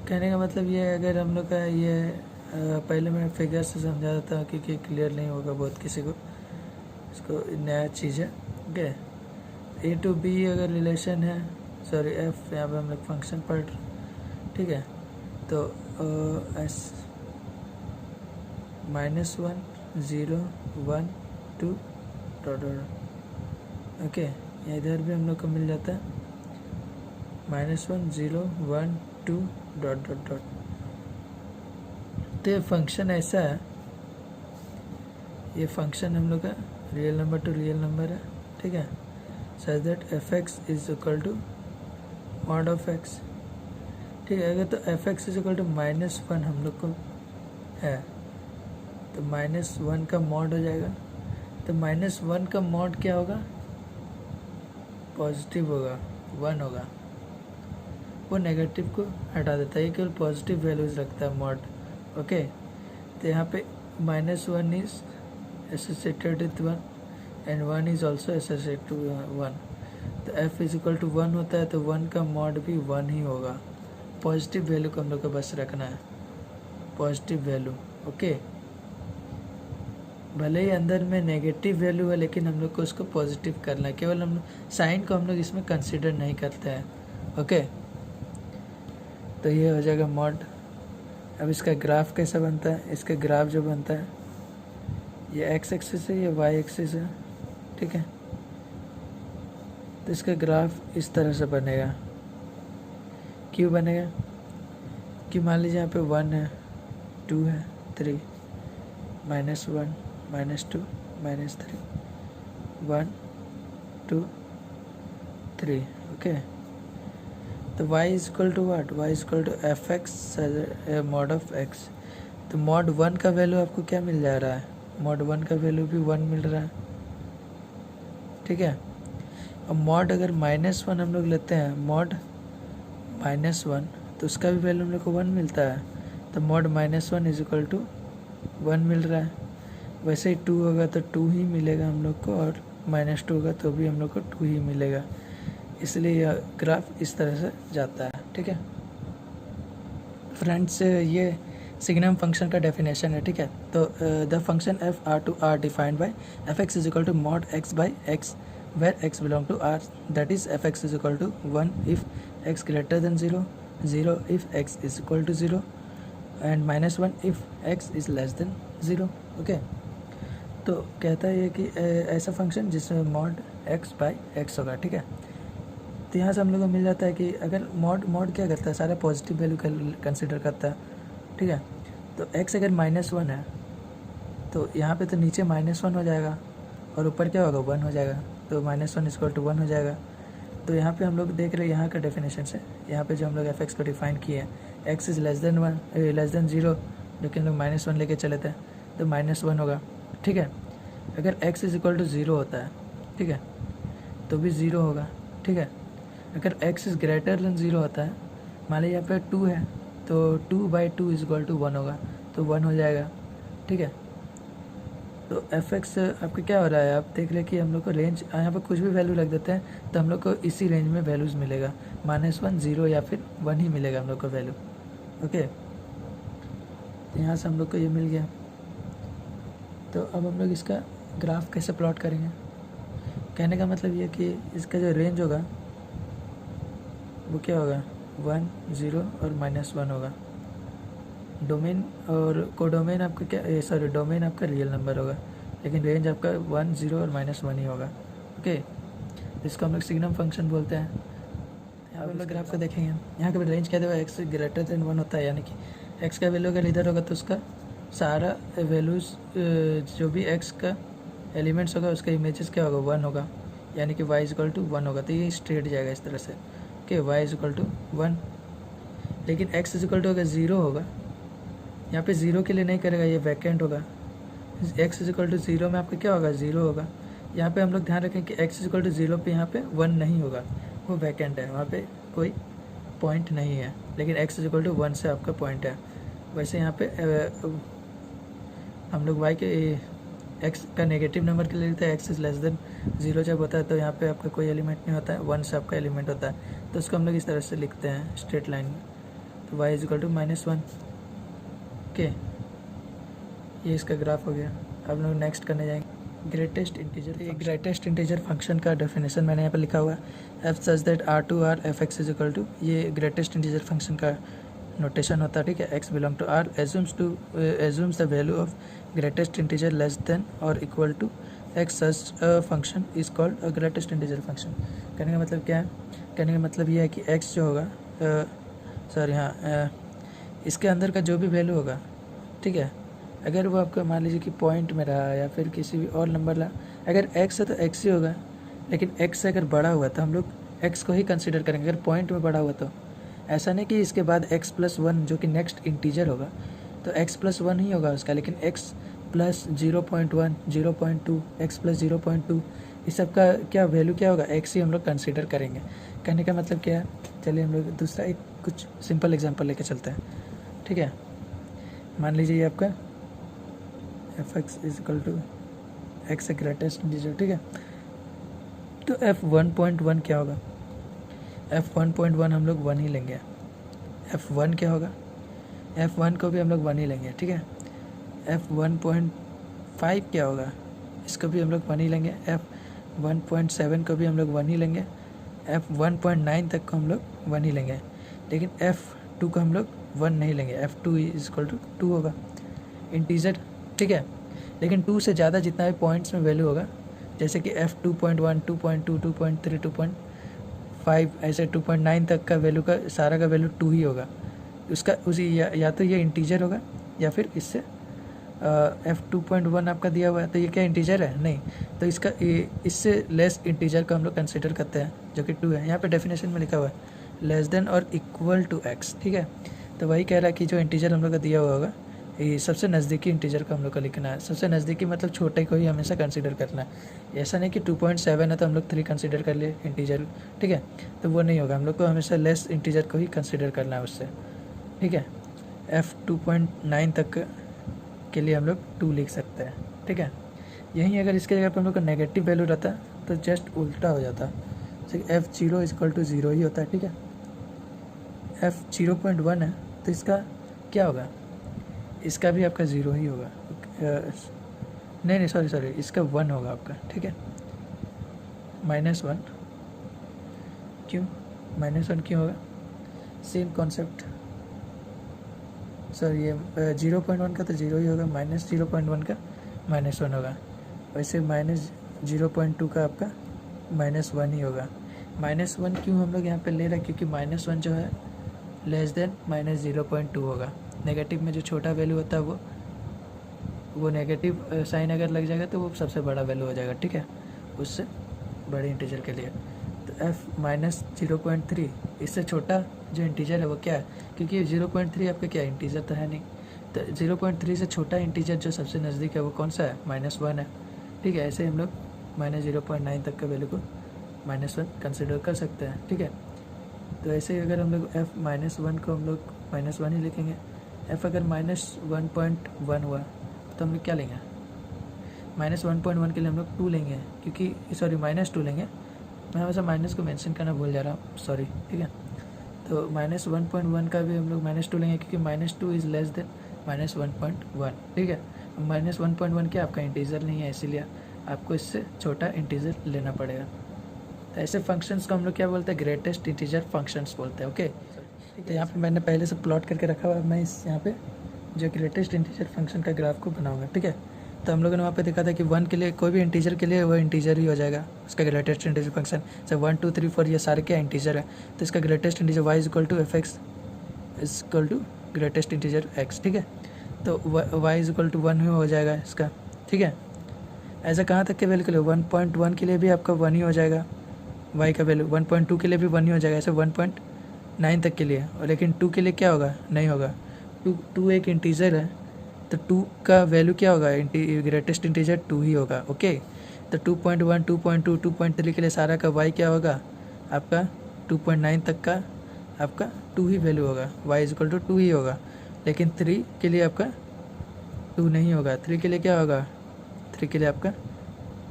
कहने का मतलब ये है, अगर हम लोग का ये पहले मैं फिगर से समझा देता हूँ क्योंकि क्लियर नहीं होगा बहुत किसी को, इसको नया चीज़ है। ओके, ए टू बी अगर रिलेशन है, सॉरी एफ, यहाँ पे हम लोग फंक्शन पढ़ रहे, ठीक है, तो एस -1 0 1 2 डॉट। ओके, इधर भी हम लोग को मिल जाता है -1 0 1 2 डॉट डॉट डॉट। तो ये फंक्शन ऐसा है, ये फंक्शन हम लोग का real number to real number है, ठीक है, such that f x is equal to mod of x. ठीक है, अगर तो F x is equal to -1 हम लोग को है तो -1 का मॉड हो जाएगा। तो -1 का मॉड क्या होगा? पॉजिटिव होगा, 1 होगा। वो नेगेटिव को हटा देता है, ये केवल पॉजिटिव वैल्यूज रखता है मॉड। ओके, तो यहाँ पे -1 is associated with 1 and 1 is also associated to 1। तो f इज इक्वल टू 1 होता है तो 1 का मॉड भी 1 ही होगा। पॉजिटिव वैल्यू को हम लोग को बस रखना है, पॉजिटिव वैल्यू। ओके, भले ही अंदर में नेगेटिव वैल्यू है लेकिन हम लोग को उसको पॉजिटिव करना है, केवल हम साइन को हम लोग इसमें कंसिडर नहीं करते हैं। ओके, तो ये हो जाएगा मॉड। अब इसका ग्राफ कैसा बनता है? इसका ग्राफ जो बनता है, ये x एक्सिस है, ये y एक्सिस है, ठीक है। तो इसका ग्राफ इस तरह से बनेगा। क्यों बनेगा? कि मान लीजिए यहाँ पे 1 है, 2 है, 3, -1 -2 -3 1 2 3। ओके, तो y is equal to what? y is equal to F x mod of x। तो मॉड 1 का वैल्यू आपको क्या मिल जा रहा है? मॉड 1 का वैल्यू भी 1 मिल रहा है, ठीक है। अब मॉड अगर -1 हम लोग लेते हैं, मॉड -1, तो उसका भी वैल्यू हम लोग को 1 मिलता है। तो मॉड -1 इज इक्वल टू 1 मिल रहा है। वैसे ही 2 होगा तो 2 ही मिलेगा हम लोग को, और -2 होगा तो भी हम लोग को 2 ही मिलेगा। इसलिए यह ग्राफ इस तरह से जाता है, ठीक है फ्रेंड्स। ये सिग्नम फंक्शन का डेफिनेशन है, ठीक है। तो the function f r to r defined by f x is equal to mod x by x where x belong to r, that is f x is equal to 1 if x greater than 0, 0 if x is equal to 0 and -1 if x is less than 0। Okay, तो कहता है ये कि ऐसा function जिसमें mod x by x होगा, ठीक है। तो यहाँ से हम लोग को मिल जाता है कि अगर मॉड क्या करता है? सारा पॉजिटिव वैल्यू कंसिडर करता है, ठीक है। तो x अगर -1 है तो यहाँ पे तो नीचे -1 हो जाएगा और ऊपर क्या होगा? 1 हो जाएगा। तो -1 इक्वल टू 1 हो जाएगा। तो यहाँ पे हम लोग देख रहे हैं यहाँ का डेफिनेशन से, यहाँ पे जो हम लोग एफ एक्स को डिफाइन किए हैं, x इज़ लेस देन 0, लेकिन लोग -1 लेके चले थे तो -1 होगा, ठीक है। अगर x इज इक्वल टू 0 होता है, ठीक है, तो भी 0 होगा, ठीक है। अगर x इज़ ग्रेटर देन 0 होता है, मान लीजिए यहाँ पे 2 है तो 2/2 इज इक्वल टू 1 होगा, तो 1 हो जाएगा, ठीक है। तो एफ एक्स आपका क्या हो रहा है? आप देख रहे कि हम लोग को रेंज, यहाँ पर कुछ भी वैल्यू रख देते हैं तो हम लोग को इसी रेंज में वैल्यूज़ मिलेगा, -1 0 या फिर 1 ही मिलेगा हम लोग को वैल्यू। ओके, तो यहाँ से हम लोग को ये मिल गया। तो अब हम लोग इसका ग्राफ कैसे प्लॉट करेंगे? कहने का मतलब ये कि इसका जो रेंज होगा वो क्या होगा? 1 0 और -1 होगा। डोमेन और कोडोमेन आपका क्या, सॉरी डोमेन आपका रियल नंबर होगा, लेकिन रेंज आपका 1 0 और -1 ही होगा। ओके, इसको हम लोग सिग्नम फंक्शन बोलते हैं। यहाँ पे हम लोग ग्राफ को देखेंगे, यहाँ का रेंज क्या देगा? एक्स ग्रेटर देन 1 होता है, यानी कि एक्स का वैल्यू अगर इधर होगा तो उसका सारा वैल्यूज़ जो भी एक्स का एलिमेंट्स होगा उसका इमेजेस क्या होगा? 1 होगा, यानी कि y इक्वल टू 1 होगा। तो ये स्ट्रेट जाएगा इस तरह से कि y इक्वल टू 1। लेकिन x इज इक्वल टू अगर 0 होगा, यहाँ पे 0 के लिए नहीं करेगा, ये वैकेंट होगा। x इज इक्वल टू 0 में आपका क्या होगा, 0 होगा। यहाँ पे हम लोग ध्यान रखें कि x इज इक्वल टू 0 पे यहाँ पे 1 नहीं होगा, वो वैकेंट है, वहाँ पे कोई पॉइंट नहीं है। लेकिन x इज इक्वल टू 1 से आपका पॉइंट है। वैसे यहाँ पे हम लोग y के x का नेगेटिव नंबर के लिए लेते हैं, x इज लेस देन 0 जब होता है तो यहाँ पे आपका कोई एलिमेंट नहीं होता है, 1 से आपका एलिमेंट होता है। तो उसको हम लोग इस तरह से लिखते हैं स्ट्रेट लाइन में। तो y इज इक्वल टू -1 के, ये इसका ग्राफ हो गया। अब लोग नेक्स्ट करने जाएंगे ग्रेटेस्ट इंटीजर। ये ग्रेटेस्ट इंटीजर फंक्शन का डेफिनेशन मैंने यहाँ पर लिखा हुआ है, F such that R to R F x is equal to, ये ग्रेटेस्ट इंटीजर फंक्शन का नोटेशन होता है, ठीक है। X belong to R assumes the value of greatest integer less than और equal to X, such function is called a greatest integer function. कहने का मतलब क्या है, कहने का मतलब ये है कि एक्स जो होगा, सॉरी हाँ, इसके अंदर का जो भी वैल्यू होगा, ठीक है, अगर वो आपका मान लीजिए कि पॉइंट में रहा या फिर किसी भी और नंबर रहा, अगर x है तो x ही होगा। लेकिन x से अगर बड़ा हुआ तो हम लोग x को ही कंसिडर करेंगे, अगर पॉइंट में बड़ा हुआ तो। ऐसा नहीं कि इसके बाद x+1 जो कि नेक्स्ट इंटीजर होगा तो x+1 ही होगा उसका, लेकिन x+0.1, 0.2, x+0.2, इस सब का क्या वैल्यू क्या होगा, x ही हम लोग कंसिडर करेंगे। कहने का मतलब क्या है, चलिए हम लोग दूसरा एक कुछ सिंपल एग्जांपल लेके चलते हैं, ठीक है। मान लीजिए ये आपका f x is equal to x a greatest integer, ठीक है। तो f1.1 क्या होगा, f1.1 हम लोग 1 ही लेंगे। f1 क्या होगा, f1 को भी हम लोग 1 ही लेंगे, ठीक है। f1.5 क्या होगा, इसको भी हम लोग 1 ही लेंगे। f1.7 को भी हम लोग 1 ही लेंगे। f1.9 तक को हम लोग 1 ही लेंगे। लेकिन f2 को हम लोग 1 नहीं लेंगे, f2 इज इक्वल टू 2 होगा इंटीजर, ठीक है। लेकिन 2 से ज़्यादा जितना भी पॉइंट्स में वैल्यू होगा, जैसे कि f2.1, 2.2, 2.3, 2.5, ऐसे 2.9 तक का वैल्यू का सारा का वैल्यू 2 ही होगा। उसका उसी या तो ये इंटीजर होगा या फिर इससे f2.1 आपका दिया हुआ है तो ये क्या इंटीजर है, नहीं, तो इसका इससे लेस इंटीजर को हम लोग कंसिडर करते हैं जो कि 2 है। यहाँ पे डेफिनेशन में लिखा हुआ है लेस देन और इक्वल टू x, ठीक है। तो वही कह रहा है कि जो इंटीजर हम लोग का दिया हुआ होगा, ये सबसे नज़दीकी इंटीजर को हम लोग को लिखना है। सबसे नज़दीकी मतलब छोटे को ही हमेशा कंसिडर करना है। ऐसा नहीं कि 2.7 है तो हम लोग 3 कंसिडर कर लिए इंटीजर, ठीक है, तो वो नहीं होगा। हम लोग को हमेशा लेस इंटीजर को ही कंसिडर करना है उससे, ठीक है। f2.9 तक के लिए हम लोग 2 लिख सकते हैं, ठीक है। यहीं अगर इसके जगह पर हम लोग का नेगेटिव वैल्यू रहता तो जस्ट उल्टा हो जाता, जैसे f0 इक्वल टू 0 ही होता है, ठीक है। f0.1 है तो इसका क्या होगा, इसका भी आपका 0 ही होगा, नहीं सॉरी, इसका 1 होगा आपका, ठीक है। -1 क्यों, -1 क्यों होगा, सेम कॉन्सेप्ट, सर ये 0.1 का तो 0 ही होगा, -0.1 का -1 होगा। वैसे -0.2 का आपका -1 ही होगा। -1 क्यों हम लोग यहाँ पे ले रहे हैं, क्योंकि -1 जो है लेस देन -0.2 होगा। नेगेटिव में जो छोटा वैल्यू होता है वो नेगेटिव साइन अगर लग जाएगा तो वो सबसे बड़ा वैल्यू हो जाएगा, ठीक है, उससे बड़े इंटीजर के लिए। तो f-0.3 इससे छोटा जो इंटीजर है वो क्या है, क्योंकि 0.3 आपका क्या इंटीजर तो है नहीं, तो 0.3 से छोटा इंटीजर जो सबसे नज़दीक है वो कौन सा है, -1 है, ठीक है। ऐसे हम लोग -0.9 तक का वैल्यू को -1 कंसिडर कर सकते हैं, ठीक है। तो ऐसे अगर हम लोग f-1 को हम लोग -1 ही लिखेंगे। f अगर -1.1 हुआ तो हम लोग क्या लेंगे, -1.1 के लिए हम लोग 2 लेंगे, क्योंकि सॉरी -2 लेंगे, मैं हमेशा माइनस को मेंशन करना भूल जा रहा हूँ, सॉरी, ठीक है। तो -1.1 का भी हम लोग -2 लेंगे, क्योंकि -2 इज़ लेस देन -1.1, ठीक है। -1.1 क्या आपका इंटीजर नहीं है, इसीलिए आपको इससे छोटा इंटीजर लेना पड़ेगा। तो ऐसे फंक्शंस को हम लोग क्या बोलते हैं, ग्रेटेस्ट इंटीजर फंक्शंस बोलते हैं, ओके। तो यहाँ पे मैंने पहले से प्लॉट करके रखा हुआ है, मैं इस यहाँ पे जो ग्रेटेस्ट इंटीजर फंक्शन का ग्राफ को बनाऊंगा, ठीक है। तो हम लोगों ने वहाँ पे देखा था कि 1 के लिए कोई भी इंटीजर के लिए वो इंटीजर ही हो जाएगा उसका ग्रेटेस्ट इंटीजर फंक्शन। जैसे 1, 2, 3, 4 ये सारे क्या इंटीजर है, तो इसका greatest integer y equal to F x equal to greatest integer x, ठीक है। तो y इक्वल टू 1 ही हो जाएगा इसका, ठीक है। ऐसा कहाँ तक के वैल्यू के लिए, 1.1 के लिए भी आपका 1 ही हो जाएगा, y का वैल्यू 1.2 के लिए भी 1 ही हो जाएगा, ऐसे 9 तक के लिए, और लेकिन 2 के लिए क्या होगा, नहीं होगा। 2 एक इंटीजर है, तो 2 का वैल्यू क्या होगा, ग्रेटेस्ट इंटीजर 2 ही होगा। ओके, तो 2.1, 2.2, 2.3 के लिए सारा का y क्या होगा आपका, 2.9 तक का आपका 2 ही वैल्यू होगा, y इक्वल टू 2 ही होगा। लेकिन 3 के लिए आपका 2 नहीं होगा, 3 के लिए क्या होगा, 3 के लिए आपका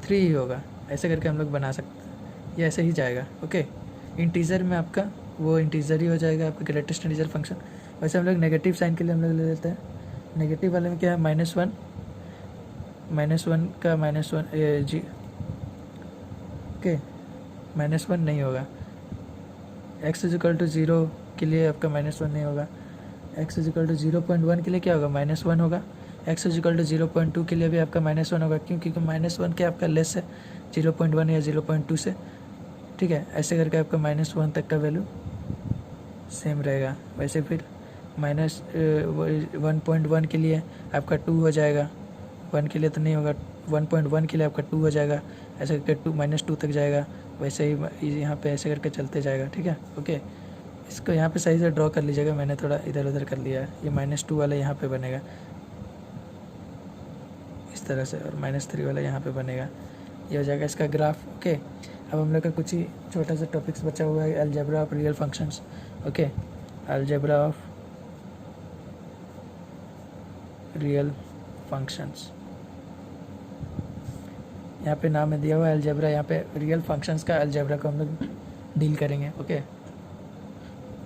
3 ही होगा। ऐसे करके हम लोग बना सकते हैं, ये ऐसे ही जाएगा। ओके, इंटीजर में आपका वो इंटीजर ही हो जाएगा आपका ग्रेटेस्ट इंटीजर फंक्शन। वैसे हम लोग नेगेटिव साइन के लिए हम लोग ले लेते हैं, नेगेटिव वाले में क्या है, -1 का -1 जी, ओके, -1 नहीं होगा। x इक्वल टू 0 के लिए आपका -1 नहीं होगा, x इक्वल टू 0.1 के लिए क्या होगा, -1 होगा। x इक्वल टू 0.2 के लिए भी आपका -1 होगा, क्यों, क्योंकि -1 क्या आपका लेस है 0.1 या 0.2 से, ठीक है। ऐसे करके आपका -1 तक का वैल्यू सेम रहेगा। वैसे फिर -1.1 के लिए आपका 2 हो जाएगा, 1 के लिए तो नहीं होगा, 1.1 के लिए आपका 2 हो जाएगा, ऐसे करके -2 तक जाएगा। वैसे ही यहाँ पे ऐसे करके चलते जाएगा, ठीक है। ओके, इसको यहाँ पे सही से ड्रॉ कर लीजिएगा, मैंने थोड़ा इधर उधर कर लिया है। ये -2 वाला यहाँ पे बनेगा इस तरह से, और -3 वाला यहाँ पे बनेगा, ये हो जाएगा इसका ग्राफ। ओके, अब हम लोग का कुछ ही छोटा सा टॉपिक्स बचा हुआ है, algebra of real functions. Okay, algebra of real functions, यहाँ पे नाम है दिया हुआ है अलजेब्रा, यहाँ पे रियल फंक्शंस का अलजेब्रा को हम लोग डील करेंगे। ओके,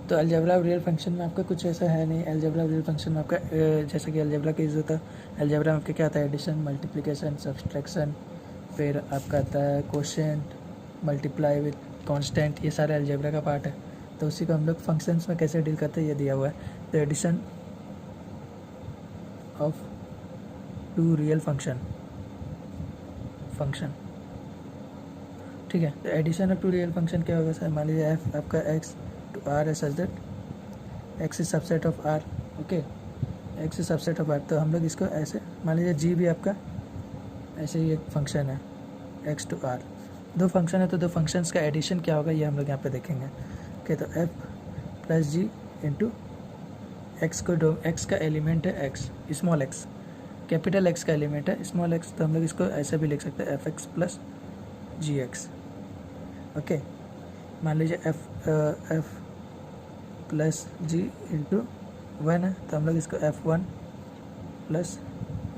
तो अलजेब्रा ऑफ रियल फंक्शन में आपका कुछ ऐसा है नहीं। अलजेब्रा ऑफ रियल फंक्शन में आपका जैसे कि अलजेब्रा का यूज़ होता है, अलजेब्रा में आपका क्या आता है, एडिशन, मल्टीप्लिकेशन, सब्सट्रैक्शन, फिर आपका आता है कोशेंट, मल्टीप्लाई विथ कांस्टेंट, ये सारे अलजेब्रा का पार्ट है। तो उसी को हम लोग फंक्शंस में कैसे डील करते हैं ये दिया हुआ है। तो एडिशन ऑफ 2 रियल फंक्शन, ठीक है। तो एडिशन ऑफ 2 रियल फंक्शन क्या होगा सर, मान लीजिए f आपका x टू r है such that x is subset of r। Okay, x is subset of r, तो हम लोग इसको ऐसे मान लीजिए g भी आपका ऐसे ही एक फंक्शन है, x टू r, 2 फंक्शन है, तो 2 फंक्शंस का एडिशन क्या होगा ये हम लोग यहाँ पे देखेंगे। ओके, तो f plus g into X को x का एलिमेंट है x, small x, capital x का एलिमेंट है स्मॉल x, तो हम लोग इसको ऐसे भी लिख सकते हैं f x plus g x. Okay, मान लीजिए f प्लस जी इंटू 1 है, तो हम लोग इसको f1 प्लस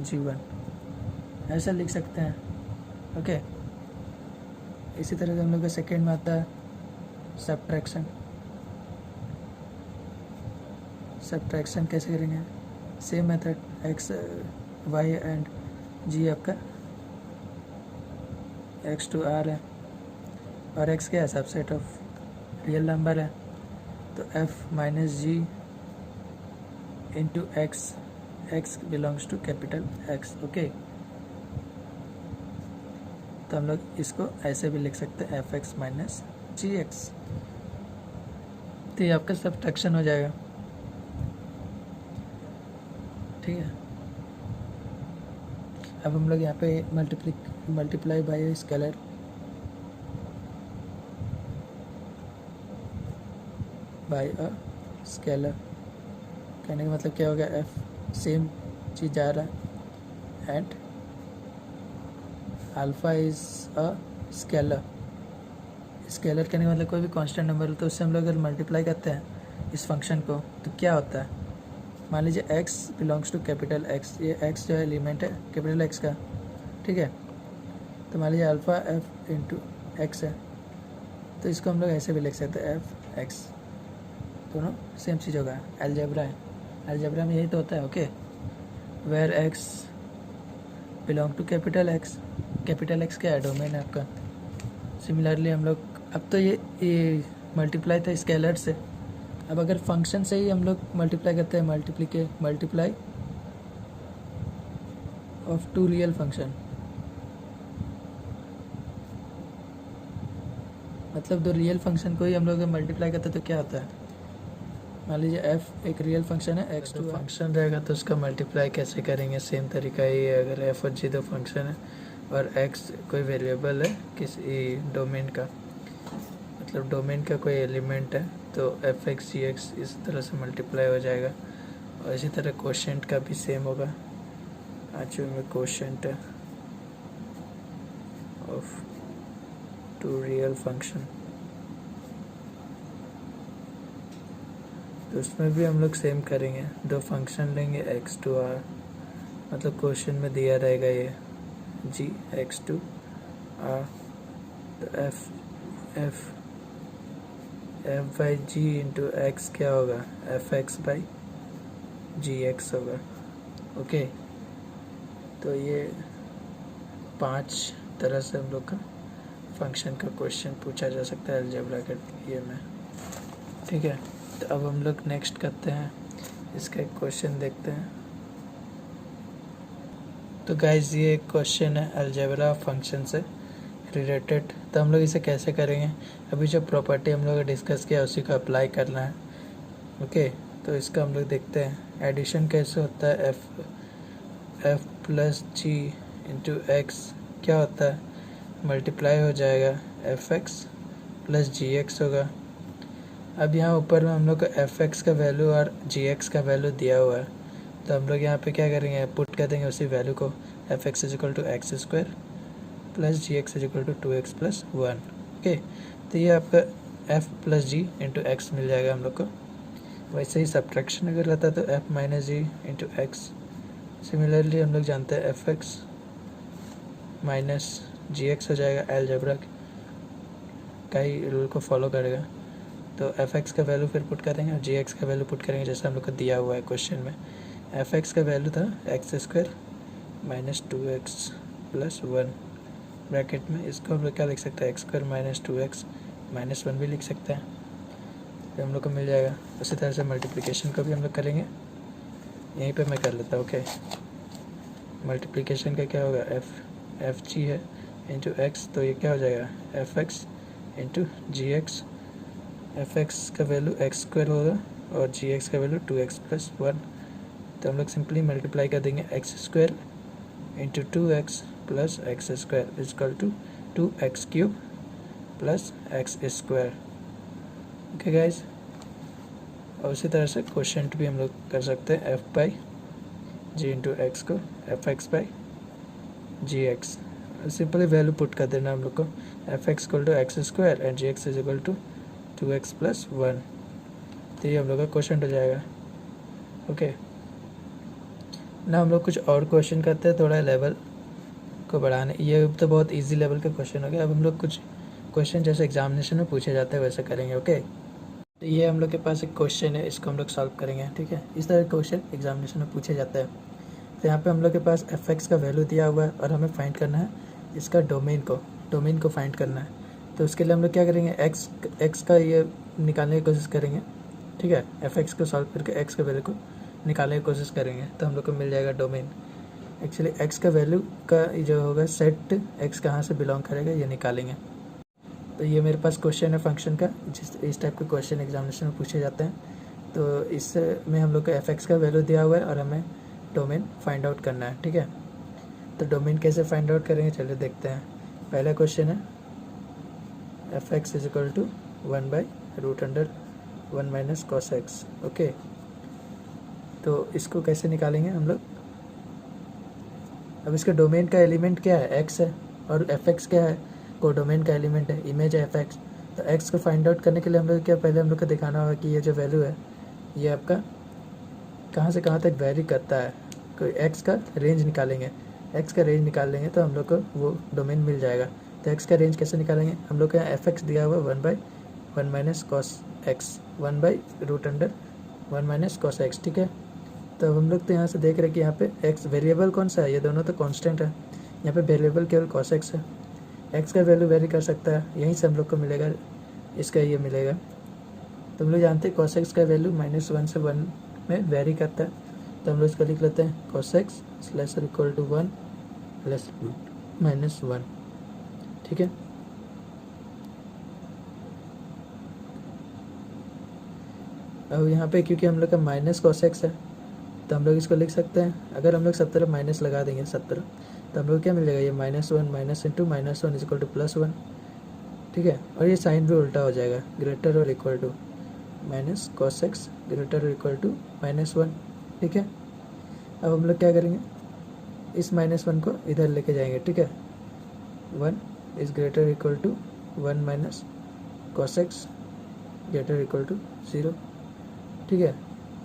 g1 ऐसा लिख सकते हैं। ओके, इसी तरह से हम लोग का सेकेंड में आता है सब्ट्रैक्शन। सब्ट्रैक्शन कैसे करेंगे, same method, x y and g आपका x टू r है, और x क्या है, सबसेट ऑफ रियल नंबर है, तो f minus g into x, x belongs to capital X। Okay, तो हम लोग इसको ऐसे भी लिख सकते हैं f x minus g x, तो ये आपका सब्ट्रैक्शन हो जाएगा, ठीक है। अब हम लोग यहाँ पे multiply by scalar, by a scalar, कहने का मतलब क्या हो गया, एफ सेम चीज़ जा रहा है and alpha is a scalar. Scalar कहने का मतलब कोई भी कांस्टेंट नंबर हो, तो उससे हम लोग अगर मल्टीप्लाई करते हैं इस फंक्शन को तो क्या होता है, मान लीजिए x belongs to capital X, ये x जो है एलिमेंट है कैपिटल X का, ठीक है। तो मान लीजिए अल्फ़ा f इंटू एक्स है, तो इसको हम लोग ऐसे भी लिख सकते हैं एफ एक्स, दोनों सेम चीज़ होगा, अलजेब्रा है, अलजेब्रा में यही तो होता है। Okay, where x belong to capital X, capital X क्या है, डोमेन है आपका। सिमिलरली हम लोग, अब तो ये मल्टीप्लाई था स्केलर से, अब अगर फंक्शन से ही हम लोग मल्टीप्लाई करते हैं, मल्टीप्लाई ऑफ 2 रियल फंक्शन, मतलब 2 रियल फंक्शन को ही हम लोग मल्टीप्लाई करते हैं तो क्या होता है, मान लीजिए f एक रियल फंक्शन है, x टू फंक्शन रहेगा तो उसका मल्टीप्लाई कैसे करेंगे, सेम तरीका ही है। अगर f और g 2 फंक्शन है और x कोई वेरिएबल है किसी डोमेन का, मतलब डोमेन का कोई एलिमेंट है तो एफ एक्स जी एक्स इस तरह से मल्टीप्लाई हो जाएगा। और इसी तरह कोशेंट का भी सेम होगा। एक्चुअली में quotient of two real function, तो उसमें भी हम लोग सेम करेंगे। दो फंक्शन लेंगे एक्स टू आर, मतलब क्वेश्चन में दिया रहेगा ये जी एक्स टू आर, तो f by ji into x क्या होगा, f x by ji x होगा। ओके, तो ये 5 तरह से हम लोग का फंक्शन का क्वेश्चन पूछा जा सकता है अलजेब्रा के ये में। ठीक है, तो अब हम लोग नेक्स्ट करते हैं, इसका एक क्वेश्चन देखते हैं। तो गाइज ये एक क्वेश्चन है अलजेब्रा फंक्शन से रिलेटेड। तो हम लोग इसे कैसे करेंगे, अभी जो प्रॉपर्टी हम लोग ने डिस्कस किया उसी को अप्लाई करना है। ओके, तो इसका हम लोग देखते हैं एडिशन कैसे होता है। F plus g into x क्या होता है, मल्टीप्लाई हो जाएगा f x plus g x होगा। अब यहाँ ऊपर में हम लोग को एफ एक्स का वैल्यू और जी एक्स का वैल्यू दिया हुआ है, तो हम लोग यहाँ पे क्या करेंगे, पुट कर देंगे उसी वैल्यू को। F x is equal to x square plus g x is equal to 2x plus 1। Okay, तो ये आपका f plus g into x मिल जाएगा हम लोग को। वैसे ही सब्ट्रैक्शन अगर रहता तो F minus g into x. Similarly हम लोग जानते हैं f x minus g x हो जाएगा, अलजेब्रा का ही रूल को फॉलो करेगा। तो एफ एक्स का वैल्यू फिर पुट करेंगे और जी एक्स का वैल्यू पुट करेंगे जैसे हम लोग को दिया हुआ है क्वेश्चन में। एफ एक्स का वैल्यू था x square minus 2x plus 1 bracket में, इसको हम लोग क्या लिख सकते हैं, x square minus 2x minus 1 भी लिख सकते हैं, तो हम लोग को मिल जाएगा। उसी तरह से मल्टीप्लिकेशन को भी हम लोग करेंगे, यहीं पे मैं कर लेता हूँ। ओके, मल्टीप्लिकेशन का क्या होगा, एफ जी है इंटू एक्स, तो ये क्या हो जाएगा f x into g x. F x का वैल्यू एक्स स्क्वायर होगा और जी एक्स का वैल्यू 2x प्लस 1, तो हम लोग सिंपली मल्टीप्लाई कर देंगे x square into 2x plus x square is equal to 2x cube plus x square. Okay guys, और उसी तरह से क्वेश्चन भी हम लोग कर सकते हैं, F by ji into X को F x by ji X, simply value put कर देना हम लोग को। F x equal to x square and ji x is equal to 2x plus 1, तो ये हम लोग का क्वेश्चन हो जाएगा। ओके, ना हम लोग कुछ और क्वेश्चन करते हैं थोड़ा लेवल को बढ़ाने। ये तो बहुत इजी लेवल का क्वेश्चन हो गया। अब हम लोग कुछ क्वेश्चन जैसे एग्जामिनेशन में पूछे जाते हैं वैसे करेंगे। ओके, तो ये हम लोग के पास एक क्वेश्चन है, इसको हम लोग सॉल्व करेंगे। ठीक है, इस तरह क्वेश्चन एग्जामिनेशन में पूछे जाते हैं। तो यहाँ पे हम लोग के पास एफ एक्स का वैल्यू दिया हुआ है और हमें फाइंड करना है इसका डोमेन को फाइंड करना है। तो उसके लिए हम लोग क्या करेंगे, एक्स का ये निकालने की कोशिश करेंगे। ठीक है, एफ एक्स को सॉल्व करके एक्स के वैल्यू को निकालने की कोशिश करेंगे, तो हम लोग को मिल जाएगा डोमेन। एक्चुअली एक्स का वैल्यू का जो होगा सेट एक्स कहाँ से बिलोंग करेगा ये निकालेंगे। तो ये मेरे पास क्वेश्चन है फंक्शन का, इस टाइप के क्वेश्चन एग्जामिनेशन में पूछे जाते हैं। तो इसमें हम लोग को एफ एक्स का वैल्यू दिया हुआ है और हमें डोमेन फाइंड आउट करना है। ठीक है, तो डोमेन कैसे फाइंड आउट करेंगे चलिए देखते हैं। पहला क्वेश्चन है F x is equal to 1/√1 minus cos x. Okay, तो इसको कैसे निकालेंगे हम लोग। अब इसके डोमेन का एलिमेंट क्या है, एक्स है, और एफ एक्स क्या है, को डोमेन का एलिमेंट है, इमेज है एफ एक्स। तो एक्स को फाइंड आउट करने के लिए हम लोग क्या, पहले हम लोग को दिखाना होगा कि ये जो वैल्यू है ये आपका कहाँ से कहाँ तक वेरी करता है। कोई एक्स का रेंज निकालेंगे, एक्स का रेंज निकाल लेंगे तो हम लोग को वो डोमेन मिल जाएगा। तो एक्स का रेंज कैसे निकालेंगे, हम लोग का एफ एक्स दिया हुआ 1/1 minus cos x, 1/√1 minus cos x. ठीक है, तो हम लोग तो यहाँ से देख रहे हैं कि यहाँ पे एक्स वेरिएबल कौन सा है, ये दोनों तो कांस्टेंट है। यहाँ पे वेरिएबल केवल कॉस एक्स है। एक्स का वैल्यू वेरी कर सकता है, यहीं से हम लोग को मिलेगा, इसका ये मिलेगा। तो हम लोग जानते हैं कॉस एक्स का वैल्यू -1 से 1 में वेरी करता है, तो हम लोग इसको लिख लेते हैं कॉस एक्स लेस और इक्वल टू 1 प्लस -1। ठीक है, अब यहाँ पे क्योंकि हम लोग का माइनस कॉस एक्स है तो हम लोग इसको लिख सकते हैं, अगर हम लोग सब तरफ माइनस लगा देंगे सब तरफ, तो हम लोग क्या मिलेगा, ये -1 minus into -1 is equal to +1। ठीक है। और ये साइन भी उल्टा हो जाएगा, ग्रेटर और equal to minus cos x greater और इक्वल टू -1, ठीक है। अब हम लोग क्या करेंगे, इस -1 को इधर लेके जाएंगे, ठीक है। 1 is greater equal to 1 minus cos x greater equal to 0, ठीक है।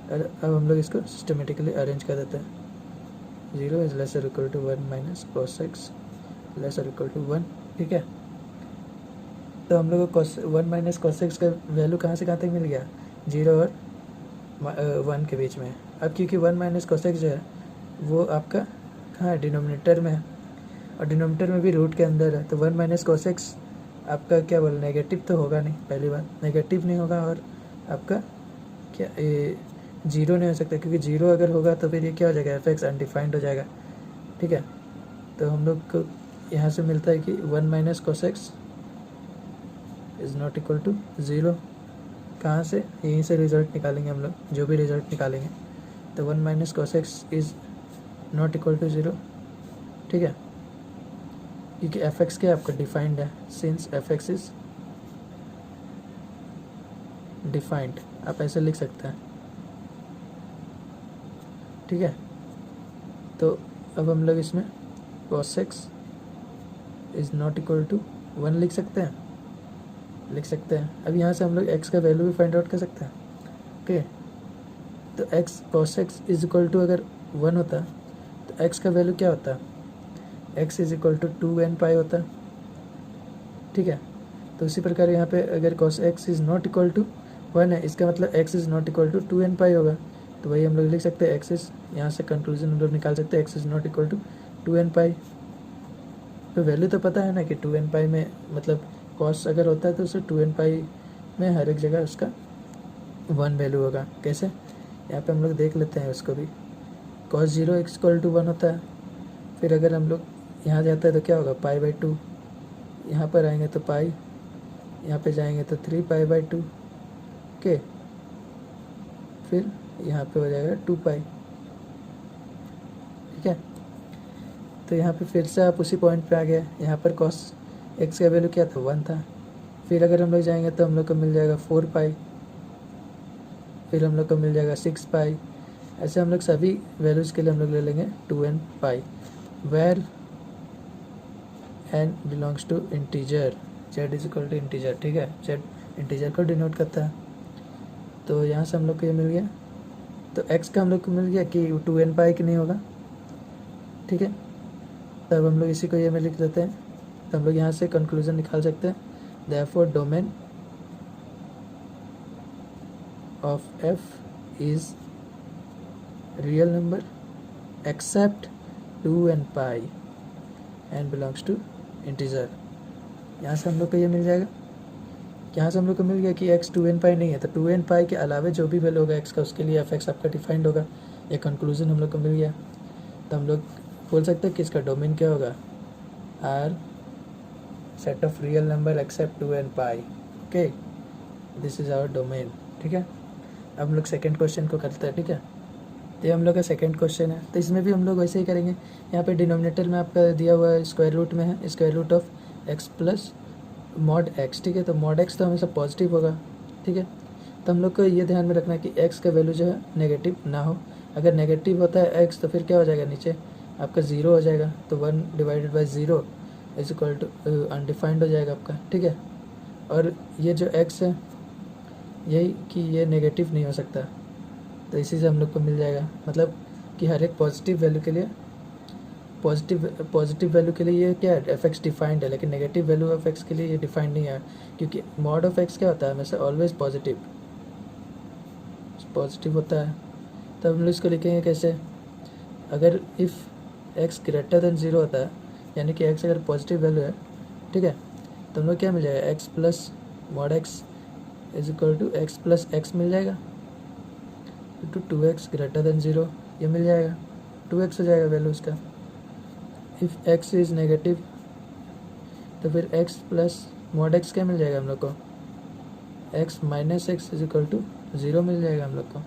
अब हम लोग इसको सिस्टमेटिकली अरेंज कर देते हैं। 0 is lesser equal to 1 minus cos x lesser equal to 1, ठीक है। तो हम लोग को 1 माइनस कॉस एक्स का वैल्यू कहाँ से कहाँ तक मिल गया, 0 और 1 के बीच में। अब क्योंकि 1 माइनस कॉस एक्स जो है वो आपका कहाँ है, डिनोमिनेटर में है, और डिनोमिनेटर में भी रूट के अंदर है। तो 1 माइनस कॉस एक्स आपका क्या बोल, नेगेटिव तो होगा नहीं, पहली बात नेगेटिव नहीं होगा, और आपका क्या ये 0 नहीं हो सकता, क्योंकि 0 अगर होगा तो फिर ये क्या हो जाएगा, एफ एक्स अनडिफाइंड हो जाएगा, ठीक है। तो हम लोग को यहाँ से मिलता है कि 1 minus cos x is not equal to 0। कहाँ से, यहीं से रिजल्ट निकालेंगे हम लोग, जो भी रिजल्ट निकालेंगे। तो 1 minus cos x is not equal to 0, ठीक है, क्योंकि एफ एक्स क्या आपका डिफाइंड है, since F x is defined, आप ऐसे लिख सकते हैं, ठीक है। तो अब हम लोग इसमें cos x is not equal to 1 लिख सकते हैं, अब यहाँ से हम लोग x का वैल्यू भी फाइंड आउट कर सकते हैं, ओके। तो x cos x is equal to अगर 1 होता तो x का वैल्यू क्या होता, x is equal to 2n pi होता, ठीक है। तो उसी प्रकार यहाँ पे अगर cos x is not equal to 1 है, इसका मतलब x is not equal to 2n pi होगा। तो वही हम लोग लिख सकते हैं, x इज़, यहाँ से कंक्लूजन हम लोग निकाल सकते हैं, x is not equal to 2n pi. तो वैल्यू तो पता है ना कि 2n पाई में मतलब cos अगर होता है तो उसे 2n पाई में हर एक जगह उसका 1 वैल्यू होगा। कैसे, यहाँ पे हम लोग देख लेते हैं उसको भी। cos 0 इक्वल टू 1 होता है, फिर अगर हम लोग यहाँ जाता है तो क्या होगा, π/2, यहाँ पर आएंगे तो पाई, यहाँ पे जाएंगे तो 3π/2, ओके। फिर यहाँ पे हो जाएगा 2 पाई, ठीक है। तो यहाँ पे फिर से आप उसी पॉइंट पे आ गए, यहाँ पर cos x का वैल्यू क्या था, 1 था। फिर अगर हम लोग जाएंगे तो हम लोग को मिल जाएगा 4 पाई, फिर हम लोग को मिल जाएगा 6 पाई। ऐसे हम लोग सभी वैल्यूज़ के लिए हम लोग ले लेंगे 2n pi, where n belongs to integer, z is equal to integer, ठीक है। z इंटीजर को डिनोट करता है। तो यहाँ से हम लोग को ये मिल गया, तो x का हम लोग को मिल गया कि 2n पाई की नहीं होगा, ठीक है। तब हम लोग इसी को ये में लिख देते हैं। तो हम लोग यहाँ से कंक्लूजन निकाल सकते हैं, therefore domain of f is real number except 2n pi and belongs to integer. यहाँ से हम लोग को ये मिल जाएगा, यहाँ से हम लोग को मिल गया कि x 2n पाई नहीं है, तो 2n पाई के अलावे जो भी वैल्यू होगा x का, उसके लिए f x आपका डिफाइंड होगा। ये कंक्लूजन हम लोग को मिल गया। तो हम लोग बोल सकते हैं कि इसका डोमेन क्या होगा, r set of real number except 2n pi, okay, this is our domain, ठीक है। अब हम लोग सेकेंड क्वेश्चन को करते हैं, ठीक है। तो ये हम लोग का सेकेंड क्वेश्चन है, तो इसमें भी हम लोग वैसे ही करेंगे। यहाँ पे डिनोमिनेटर में आपका दिया हुआ है स्क्वायर रूट में है, square root of x plus mod x, ठीक है। तो मॉड x तो हमेशा पॉजिटिव होगा, ठीक है। तो हम लोग को ये ध्यान में रखना है कि x का वैल्यू जो है नेगेटिव ना हो। अगर नेगेटिव होता है x तो फिर क्या हो जाएगा, नीचे आपका 0 हो जाएगा, तो 1 divided by 0 is equal to undefined हो जाएगा आपका, ठीक है। और ये जो x है यही कि ये नेगेटिव नहीं हो सकता, तो इसी से हम लोग को मिल जाएगा, मतलब कि हर एक पॉजिटिव वैल्यू के लिए पॉजिटिव वैल्यू के लिए ये क्या है, एफ एक्स डिफाइंड है, लेकिन नेगेटिव वैल्यू ऑफ एक्स के लिए ये डिफाइंड नहीं है, क्योंकि मॉड ऑफ एक्स क्या होता है, हमेशा ऑलवेज पॉजिटिव होता है। तब हम लोग इसको लिखेंगे कैसे, अगर इफ़ एक्स ग्रेटर देन 0 होता है, यानी कि एक्स अगर पॉजिटिव वैल्यू है, ठीक है, तो हम लोग क्या मिल जाएगा, X plus mod X is equal to X plus X मिल जाएगा, टू 2x ग्रेटर देन 0 ये मिल जाएगा, 2x हो जाएगा वैल्यू उसका। इफ़ x इज़ नेगेटिव तो फिर x प्लस मॉड x क्या मिल जाएगा हम लोग को, x minus x is equal to 0 मिल जाएगा हम लोग को,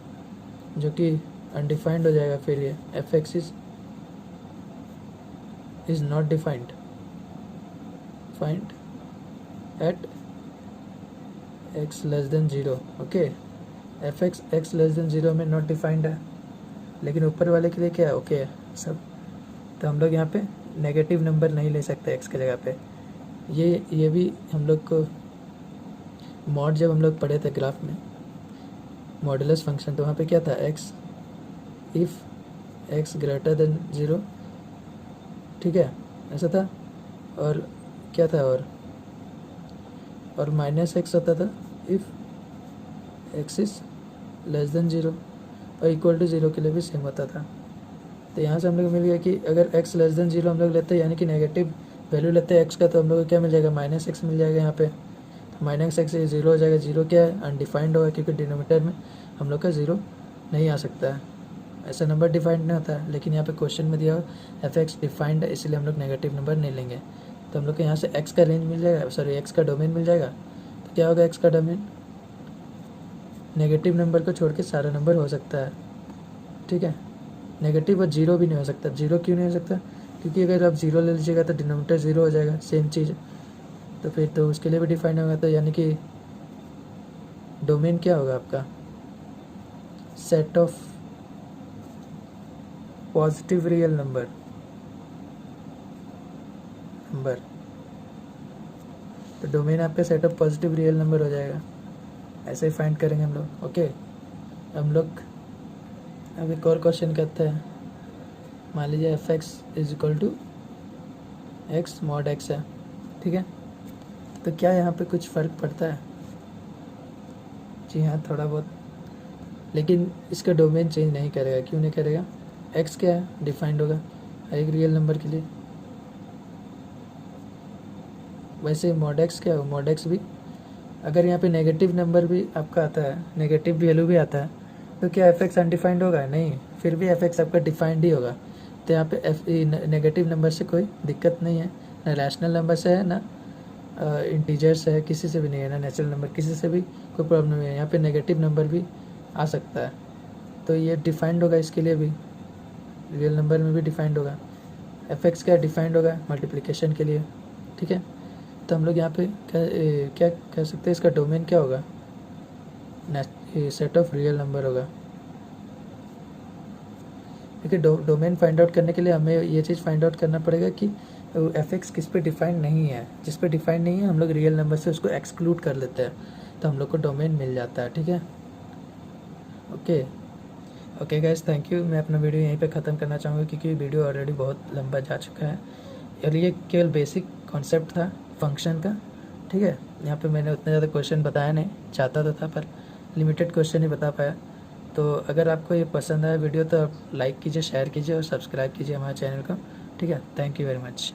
जो कि अनडिफाइंड हो जाएगा। फिर ये f x is not defined, find at x less than zero. Okay, f x x less than zero में नॉट डिफाइंड है, लेकिन ऊपर वाले के लिए क्या है, ओके है सब। तो हम लोग यहाँ पे नेगेटिव नंबर नहीं ले सकते एक्स की जगह पे। ये भी हम लोग को मॉड जब हम लोग पढ़े थे ग्राफ में मॉडुलस फंक्शन, तो वहाँ पे क्या था, x if x greater than zero, ठीक है, ऐसा था। और क्या था, और माइनस एक्स होता था if x is less than zero, और इक्वल टू ज़ीरो के लिए भी सेम होता था। तो यहाँ से हम लोग मिल गया कि अगर एक्स लेस देन ज़ीरो हम लोग लेते हैं, यानी कि नेगेटिव वैल्यू लेते हैं एक्स का, तो हम लोग को क्या मिल जाएगा, माइनस एक्स मिल जाएगा यहाँ पे। तो माइनस एक्स ज़ीरो हो जाएगा। ज़ीरो क्या है, अनडिफाइंड होगा, क्योंकि डिनोमीटर में हम लोग का ज़ीरो नहीं आ सकता है, ऐसा नंबर डिफाइंड नहीं होता है। लेकिन यहाँ पे क्वेश्चन में दिया हुआ एफ एक्स डिफाइंड है, इसलिए हम लोग नेगेटिव नंबर नहीं लेंगे। तो हम लोग को यहाँ से एक्स का रेंज मिल जाएगा, सॉरी एक्स का डोमेन मिल जाएगा। तो क्या होगा एक्स का डोमेन, नेगेटिव नंबर को छोड़ के सारा नंबर हो सकता है, ठीक है। नेगेटिव और जीरो भी नहीं हो सकता। जीरो क्यों नहीं हो सकता, क्योंकि अगर आप जीरो ले लीजिएगा तो डिनोमीटर जीरो हो जाएगा, सेम चीज़। तो फिर तो उसके लिए भी डिफाइन होगा। तो यानी कि डोमेन क्या होगा आपका, set of positive real number. तो डोमेन आपका set of positive real number हो जाएगा। ऐसे ही फाइंड करेंगे हम लोग। ओके, हम लोग अब एक और क्वेश्चन करते हैं। मान लीजिए F x is equal to x mod x है, ठीक है। तो क्या यहाँ पे कुछ फ़र्क पड़ता है, जी हाँ थोड़ा बहुत, लेकिन इसका डोमेन चेंज नहीं करेगा। क्यों नहीं करेगा, एक्स क्या है, डिफाइंड होगा हर एक रियल नंबर के लिए। वैसे मॉड एक्स क्या होगा, मॉड एक्स भी अगर यहाँ पे नेगेटिव नंबर भी आपका आता है, नेगेटिव वैल्यू भी आता है, तो क्या एफ एक्स अनडिफाइंड होगा, नहीं, फिर भी एफ एक्स आपका डिफाइंड ही होगा। तो यहाँ पे एफ नेगेटिव नंबर से कोई दिक्कत नहीं है, ना रैशनल नंबर से है, ना इंटीजर से है, किसी से भी नहीं है, ना नेचुरल नंबर, किसी से भी कोई प्रॉब्लम नहीं है। यहाँ पे नेगेटिव नंबर भी आ सकता है, तो ये डिफाइंड होगा, इसके लिए भी रियल नंबर में भी डिफाइंड होगा। एफ एक्स क्या डिफाइंड होगा, मल्टीप्लिकेशन के लिए, ठीक है। तो हम लोग यहाँ पे क्या कह सकते हैं, इसका डोमेन क्या होगा, सेट ऑफ रियल नंबर होगा। देखिए डोमेन फाइंड आउट करने के लिए हमें ये चीज़ फाइंड आउट करना पड़ेगा कि एफ एक्स किस पे डिफाइंड नहीं है। जिस पे डिफाइंड नहीं है हम लोग रियल नंबर से उसको एक्सक्लूड कर लेते हैं, तो हम लोग को डोमेन मिल जाता है, ठीक है। Okay guys, thank you. मैं अपना वीडियो यहीं पे ख़त्म करना चाहूँगा, क्योंकि वीडियो ऑलरेडी बहुत लंबा जा चुका है और ये केवल बेसिक कॉन्सेप्ट था फंक्शन का, ठीक है। यहाँ पे मैंने उतने ज़्यादा क्वेश्चन बताया नहीं, चाहता तो था पर लिमिटेड क्वेश्चन ही बता पाया। तो अगर आपको ये पसंद आया वीडियो तो आप लाइक कीजिए, शेयर कीजिए और सब्सक्राइब कीजिए हमारे चैनल को, ठीक है। Thank you very much.